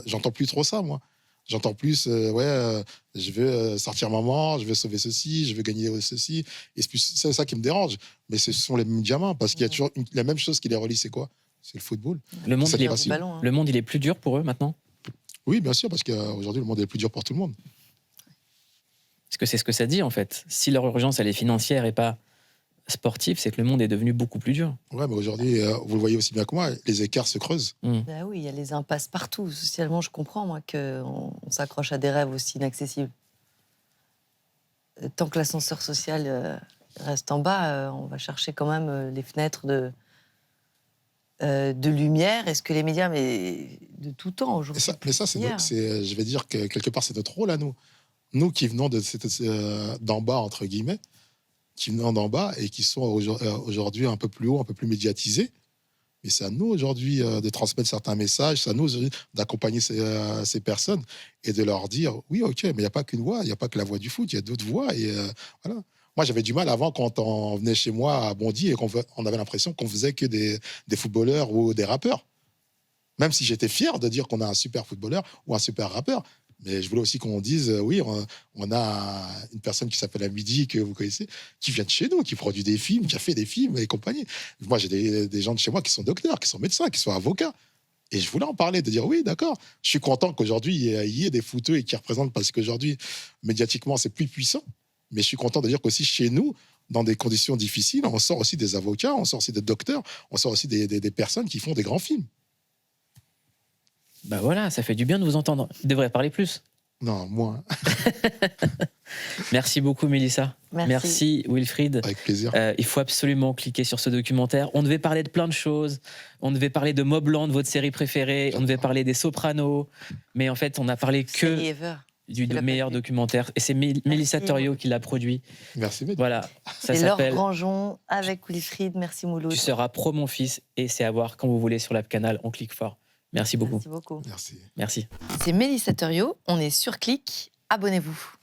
j'entends plus trop ça, moi. J'entends plus, je veux sortir maman, je veux sauver ceci, je veux gagner ceci. Et c'est ça qui me dérange. Mais ce sont les mêmes diamants, parce qu'il y a toujours la même chose qui les relie, c'est quoi? C'est le football. Le monde, ballon, hein. Le monde, il est plus dur pour eux maintenant? Oui, bien sûr, parce qu'aujourd'hui, le monde est plus dur pour tout le monde. Parce que c'est ce que ça dit, en fait. Si leur urgence, elle est financière et pas sportive, c'est que le monde est devenu beaucoup plus dur. Ouais, mais aujourd'hui, vous le voyez aussi bien que moi, les écarts se creusent. Ben oui, il y a les impasses partout. Socialement, je comprends, moi, qu'on s'accroche à des rêves aussi inaccessibles. Tant que l'ascenseur social reste en bas, on va chercher quand même les fenêtres de lumière. Est-ce que les médias, mais de tout temps aujourd'hui... Mais ça, je vais dire que quelque part, c'est notre rôle à nous. Nous qui venons d'en bas, entre guillemets, qui venons d'en bas et qui sont aujourd'hui un peu plus haut, un peu plus médiatisés. Mais c'est à nous aujourd'hui de transmettre certains messages, c'est à nous aujourd'hui d'accompagner ces personnes et de leur dire oui, ok, mais il n'y a pas qu'une voix, il n'y a pas que la voix du foot, il y a d'autres voix. Et voilà. Moi, j'avais du mal avant quand on venait chez moi à Bondy et qu'on avait l'impression qu'on faisait que des footballeurs ou des rappeurs. Même si j'étais fier de dire qu'on a un super footballeur ou un super rappeur. Mais je voulais aussi qu'on dise, oui, on a une personne qui s'appelle Amidi, que vous connaissez, qui vient de chez nous, qui produit des films, qui a fait des films et compagnie. Moi, j'ai des gens de chez moi qui sont docteurs, qui sont médecins, qui sont avocats. Et je voulais en parler, de dire, oui, d'accord, je suis content qu'aujourd'hui, il y ait des footeux et qui représentent, parce qu'aujourd'hui, médiatiquement, c'est plus puissant. Mais je suis content de dire qu'aussi chez nous, dans des conditions difficiles, on sort aussi des avocats, on sort aussi des docteurs, on sort aussi des personnes qui font des grands films. Bah voilà, ça fait du bien de vous entendre. Il devrait parler plus. Non, moins. Merci beaucoup, Mélissa. Merci, Wilfried. Avec plaisir. Il faut absolument cliquer sur ce documentaire. On devait parler de plein de choses. On devait parler de Mobland, votre série préférée. On devait parler des Sopranos. Mais en fait, on n'a parlé que du meilleur documentaire. Et c'est Mélissa Torio qui l'a produit. Merci, Mélissa. Voilà. Ça c'est Laure s'appelle Grangeon avec Wilfried. Merci, Mouloud. Tu seras pro, mon fils. Et c'est à voir quand vous voulez sur l'app Canal. On clique fort. Merci beaucoup. Merci beaucoup. Merci. Merci. C'est Mélissa Torio. On est sur Click. Abonnez-vous.